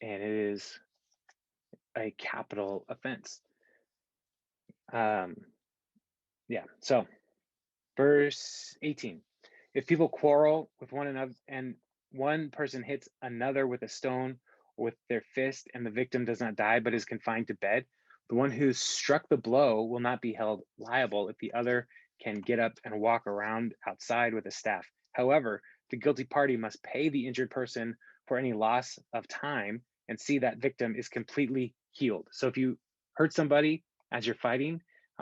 and it is a capital offense. Yeah, so verse 18. If people quarrel with one another and one person hits another with a stone or with their fist and the victim does not die but is confined to bed, the one who struck the blow will not be held liable if the other can get up and walk around outside with a staff. However, the guilty party must pay the injured person for any loss of time and see that victim is completely healed. So if you hurt somebody as you're fighting,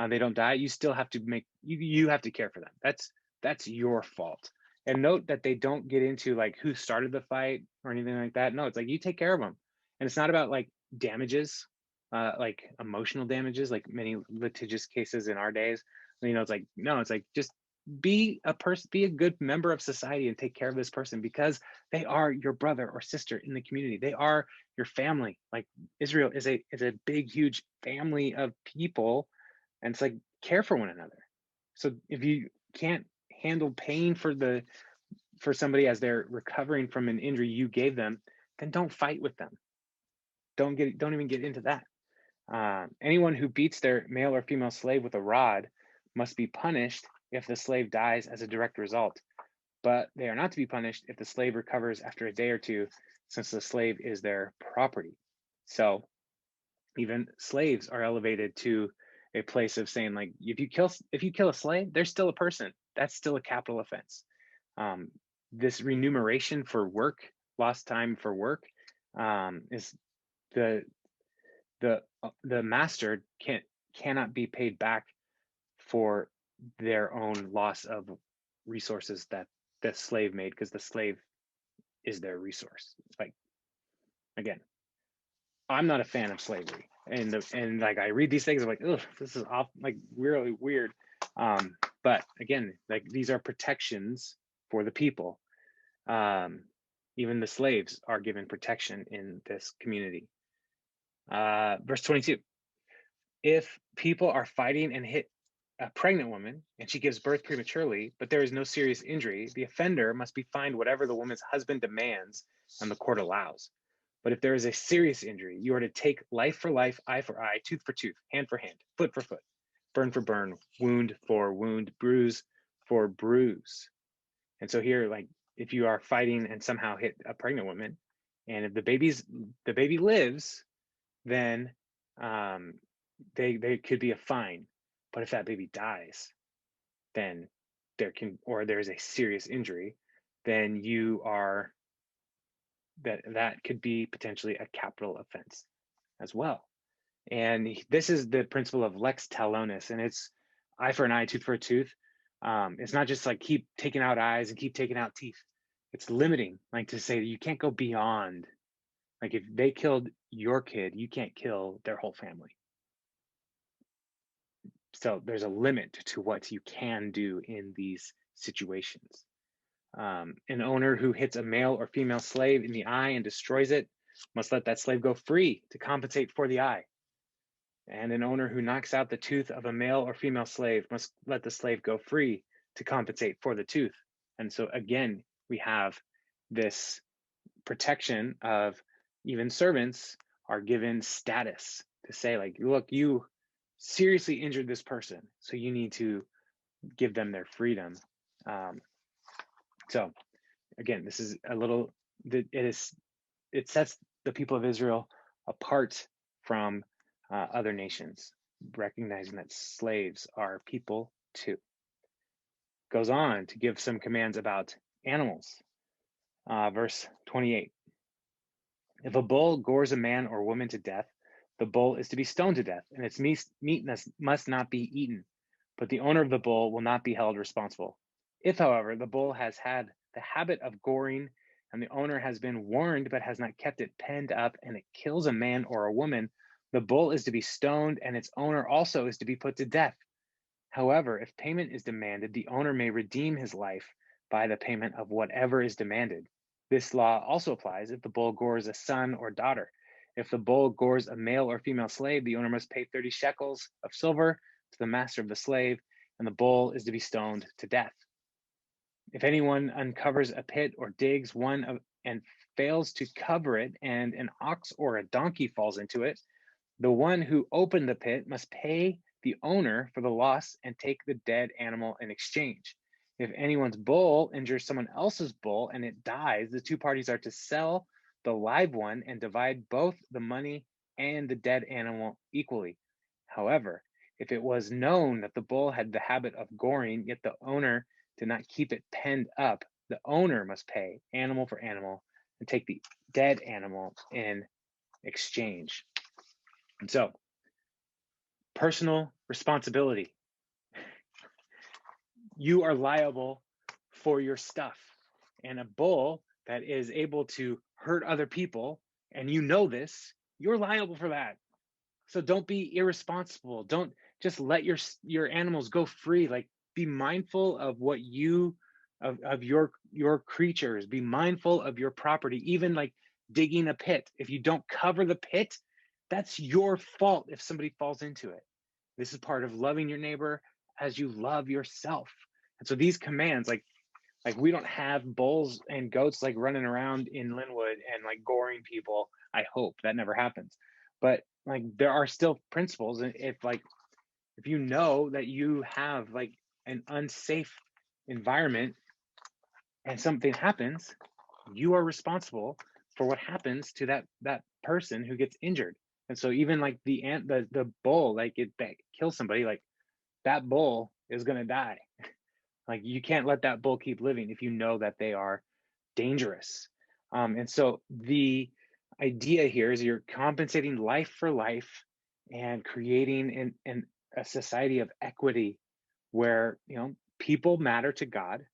they don't die, you still have to you have to care for them. That's your fault. And note that they don't get into like who started the fight or anything like that. No, it's like you take care of them. And it's not about like damages, like emotional damages, like many litigious cases in our days. It's like, no, it's like just be a good member of society and take care of this person because they are your brother or sister in the community. They are your family. Like Israel is a big, huge family of people, and it's like care for one another. So if you can't handle pain for somebody as they're recovering from an injury you gave them, then don't fight with them. Don't even get into that. Anyone who beats their male or female slave with a rod must be punished if the slave dies as a direct result, but they are not to be punished if the slave recovers after a day or two, since the slave is their property. So even slaves are elevated to a place of saying, like, if you kill a slave, they're still a person. That's still a capital offense. This remuneration for work, lost time for work, is the the master cannot be paid back for their own loss of resources that the slave made, because the slave is their resource. Like, again, I'm not a fan of slavery, and like I read these things, I'm like, ugh, this is like really weird. But again, like these are protections for the people. Even the slaves are given protection in this community. Verse 22. If people are fighting and hit a pregnant woman and she gives birth prematurely, but there is no serious injury, the offender must be fined whatever the woman's husband demands and the court allows. But if there is a serious injury, you are to take life for life, eye for eye, tooth for tooth, hand for hand, foot for foot, burn for burn, wound for wound, bruise for bruise. And so here, like if you are fighting and somehow hit a pregnant woman, and if the baby lives, then they could be a fine. But if that baby dies, then there's a serious injury, then that could be potentially a capital offense as well. And this is the principle of lex talionis, and it's eye for an eye, tooth for a tooth. It's not just like keep taking out eyes and keep taking out teeth. It's limiting, like to say that you can't go beyond. Like if they killed your kid, you can't kill their whole family. So there's a limit to what you can do in these situations. An owner who hits a male or female slave in the eye and destroys it must let that slave go free to compensate for the eye. And an owner who knocks out the tooth of a male or female slave must let the slave go free to compensate for the tooth. And so again, we have this protection of even servants are given status to say, like, look, you seriously injured this person, so you need to give them their freedom. So again, this is a little, it sets the people of Israel apart from other nations, recognizing that slaves are people too. Goes on to give some commands about animals. Verse 28. If a bull gores a man or woman to death, the bull is to be stoned to death, and its meat must not be eaten, but the owner of the bull will not be held responsible. If, however, the bull has had the habit of goring, and the owner has been warned but has not kept it penned up, and it kills a man or a woman, the bull is to be stoned, and its owner also is to be put to death. However, if payment is demanded, the owner may redeem his life by the payment of whatever is demanded. This law also applies if the bull gores a son or daughter. If the bull gores a male or female slave, the owner must pay 30 shekels of silver to the master of the slave, and the bull is to be stoned to death. If anyone uncovers a pit or digs one and fails to cover it, and an ox or a donkey falls into it, the one who opened the pit must pay the owner for the loss and take the dead animal in exchange. If anyone's bull injures someone else's bull and it dies, the two parties are to sell the live one and divide both the money and the dead animal equally. However, if it was known that the bull had the habit of goring, yet the owner did not keep it penned up, the owner must pay animal for animal and take the dead animal in exchange. And so, personal responsibility. You are liable for your stuff. And a bull that is able to hurt other people, and you know this, you're liable for that. So don't be irresponsible. Don't just let your animals go free. Like, be mindful of what of your creatures. Be mindful of your property. Even like digging a pit. If you don't cover the pit, that's your fault if somebody falls into it. This is part of loving your neighbor as you love yourself. And so these commands, like we don't have bulls and goats like running around in Linwood and like goring people. I hope that never happens. But like there are still principles. And if you know that you have like an unsafe environment and something happens, you are responsible for what happens to that person who gets injured. And so even like the bull, like that kills somebody, like that bull is going to die. Like you can't let that bull keep living if you know that they are dangerous. And so the idea here is you're compensating life for life and creating a society of equity where, people matter to God,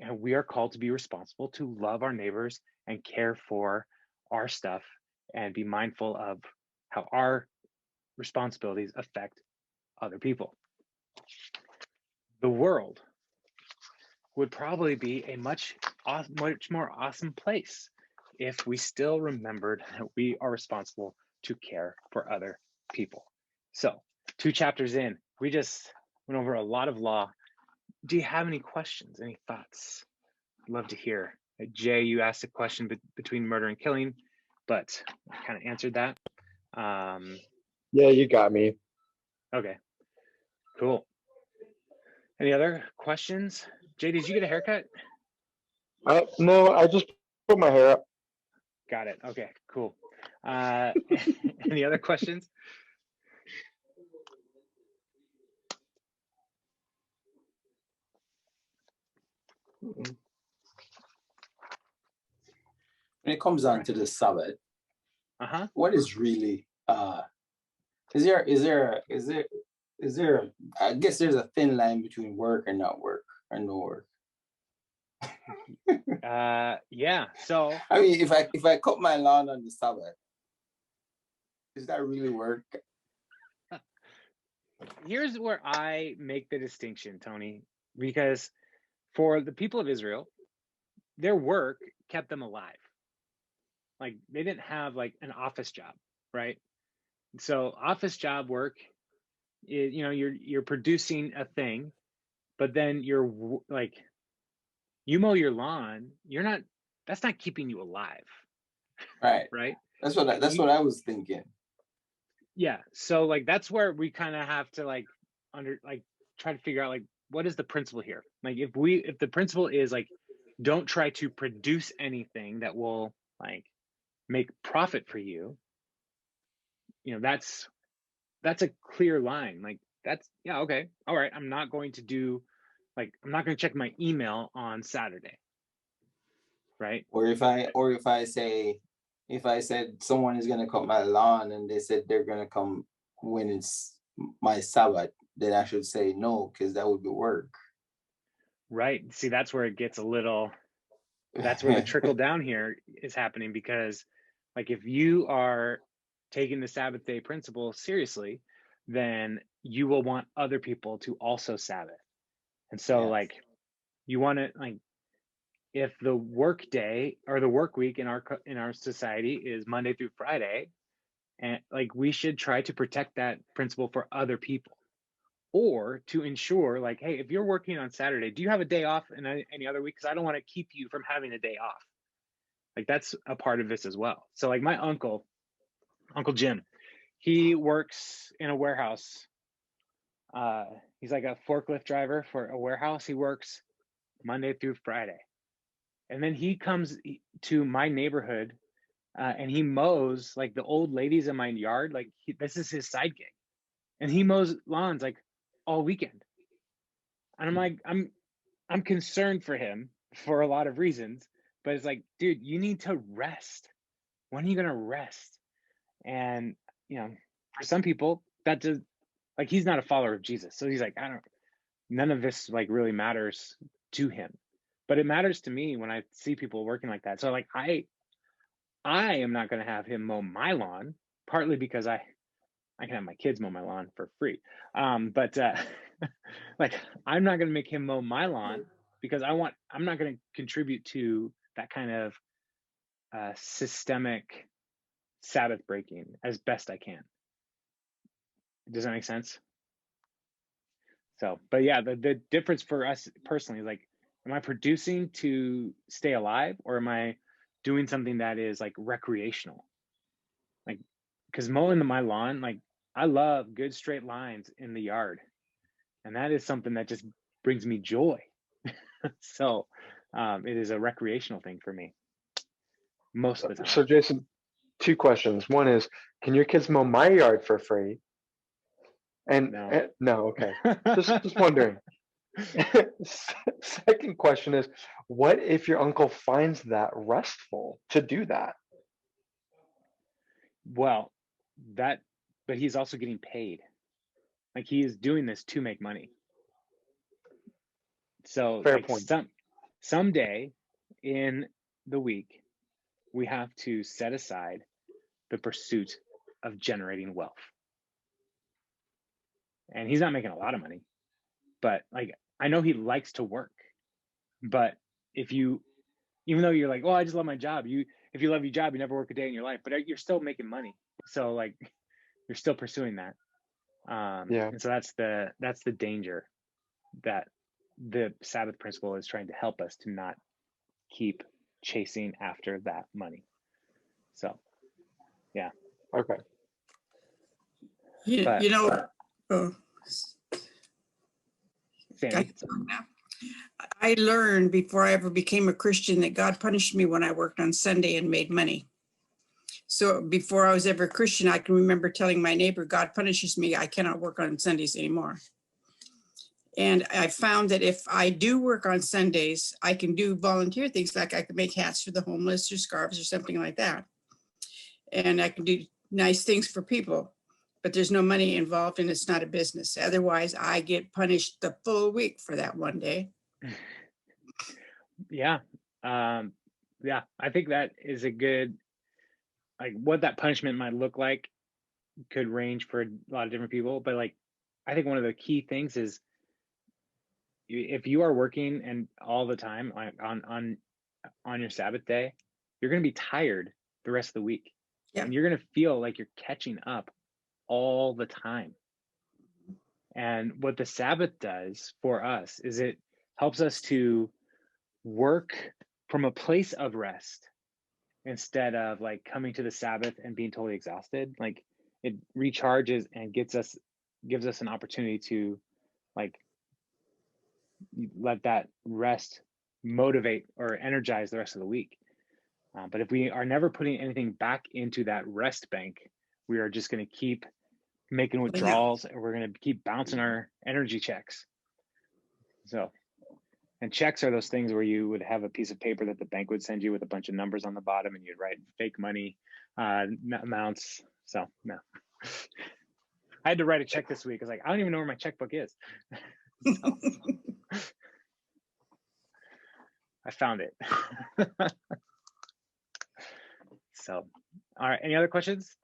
and we are called to be responsible to love our neighbors and care for our stuff and be mindful of how our responsibilities affect other people. The world would probably be a much more awesome place if we still remembered that we are responsible to care for other people. So 2 chapters in, we just went over a lot of law. Do you have any questions, any thoughts? I'd love to hear. Jay, you asked a question between murder and killing, but I kind of answered that. Yeah, you got me. Okay, cool. Any other questions? Jay, did you get a haircut? No, I just put my hair up. Got it. Okay, cool. Any other questions? When it comes down to the Sabbath, what is really is there Is there? I guess there's a thin line between work and not work or no work. Yeah. So I mean, if I cut my lawn on the Sabbath, is that really work? here's where I make the distinction, Tony, because for the people of Israel, their work kept them alive. Like they didn't have like an office job, right? So office job work is, you're producing a thing, but then like you mow your lawn, that's not keeping you alive, Right. right? That's what I was thinking. Yeah. So like that's where we kind of have to try to figure out like what is the principle here? Like if the principle is like don't try to produce anything that will like make profit for you, that's a clear line. Like that's yeah, okay. All right. I'm not going to check my email on Saturday. Right? Or if I said someone is gonna cut my lawn and they said they're gonna come when it's my Sabbath, then I should say no, because that would be work. Right. See, that's where the trickle down here is happening, because like if you are taking the Sabbath day principle seriously, then you will want other people to also Sabbath. And so Yes. like you want to like if the work day or the work week in our society is Monday through Friday, and like we should try to protect that principle for other people, or to ensure like, hey, if you're working on Saturday, do you have a day off in any other week? Because I don't want to keep you from having a day off. Like that's a part of this as well. So like my Uncle Jim, he works in a warehouse. He's like a forklift driver for a warehouse. He works Monday through Friday. And then he comes to my neighborhood and he mows like the old ladies in my yard. Like this is his side gig. And he mows lawns like all weekend. And I'm like, I'm concerned for him for a lot of reasons, but it's like, dude, you need to rest. When are you gonna rest? And for some people, that just like he's not a follower of Jesus. So he's like, none of this like really matters to him. But it matters to me when I see people working like that. So like I am not gonna have him mow my lawn, partly because I can have my kids mow my lawn for free. But like I'm not gonna make him mow my lawn because I'm not gonna contribute to that kind of systemic Sabbath breaking as best I can. Does that make sense? So, but yeah, the difference for us personally is like, am I producing to stay alive, or am I doing something that is like recreational? Like, because mowing my lawn, like I love good straight lines in the yard, and that is something that just brings me joy. So, it is a recreational thing for me most of the time. So Jason, two questions. One is, can your kids mow my yard for free? And no, okay. Just wondering. Second question is, what if your uncle finds that restful to do that? Well, but he's also getting paid. Like he is doing this to make money. So Fair like point. someday in the week, we have to set aside the pursuit of generating wealth. And he's not making a lot of money, but like I know he likes to work. But even though you're like, oh, I just love my job, if you love your job, you never work a day in your life, but you're still making money. So like you're still pursuing that. Yeah. And so that's the danger that the Sabbath principle is trying to help us to not keep chasing after that money. So, yeah. Okay. But, Sandy. I learned before I ever became a Christian that God punished me when I worked on Sunday and made money. So before I was ever a Christian, I can remember telling my neighbor, God punishes me. I cannot work on Sundays anymore. And I found that if I do work on Sundays, I can do volunteer things, like I can make hats for the homeless or scarves or something like that. And I can do nice things for people. but there's no money involved and it's not a business. Otherwise, I get punished the full week for that one day. Yeah. Yeah, I think that is a good, like, what that punishment might look like could range for a lot of different people. But like, I think one of the key things is if you are working and all the time on your Sabbath day, you're going to be tired the rest of the week. Yeah. And you're going to feel like you're catching up all the time. And what the Sabbath does for us is it helps us to work from a place of rest instead of like coming to the Sabbath and being totally exhausted. Like, it recharges and gives us an opportunity to like let that rest motivate or energize the rest of the week. But if we are never putting anything back into that rest bank, we are just going to keep making withdrawals, and we're going to keep bouncing our energy checks. So, and checks are those things where you would have a piece of paper that the bank would send you with a bunch of numbers on the bottom, and you'd write fake money amounts. So no, I had to write a check this week. I was like, I don't even know where my checkbook is. So, I found it. So, all right. Any other questions?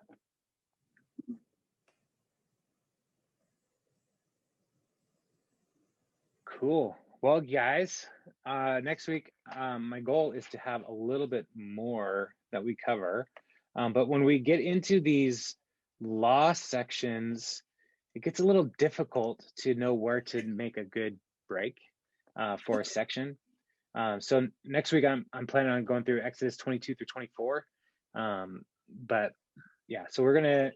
Cool. Well, guys, next week, my goal is to have a little bit more that we cover. But when we get into these law sections, it gets a little difficult to know where to make a good break for a section. So next week, I'm planning on going through Exodus 22 through 24. But yeah, so we're gonna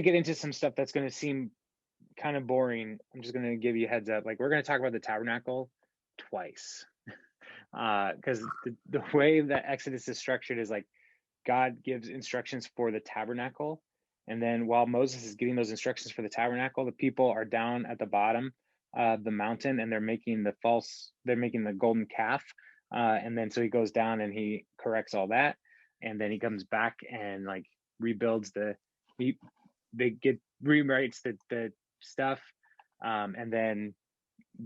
get into some stuff that's gonna seem kind of boring. I'm just gonna give you a heads up. Like, we're gonna talk about the tabernacle twice, because the way that Exodus is structured is like God gives instructions for the tabernacle, and then while Moses is getting those instructions for the tabernacle, the people are down at the bottom of the mountain and they're making the golden calf. And then so he goes down and he corrects all that, and then he comes back and like rebuilds rewrites the stuff, and then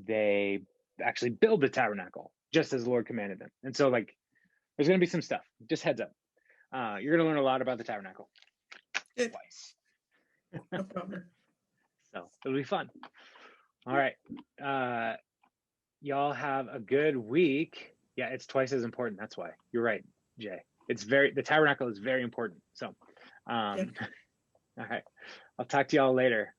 they actually build the tabernacle just as the Lord commanded them. And so like, there's going to be some stuff, just heads up. You're going to learn a lot about the tabernacle twice. No problem. So it'll be fun. All right. Y'all have a good week. Yeah, it's twice as important. That's why. You're right, Jay. The tabernacle is very important. So, all right. I'll talk to y'all later.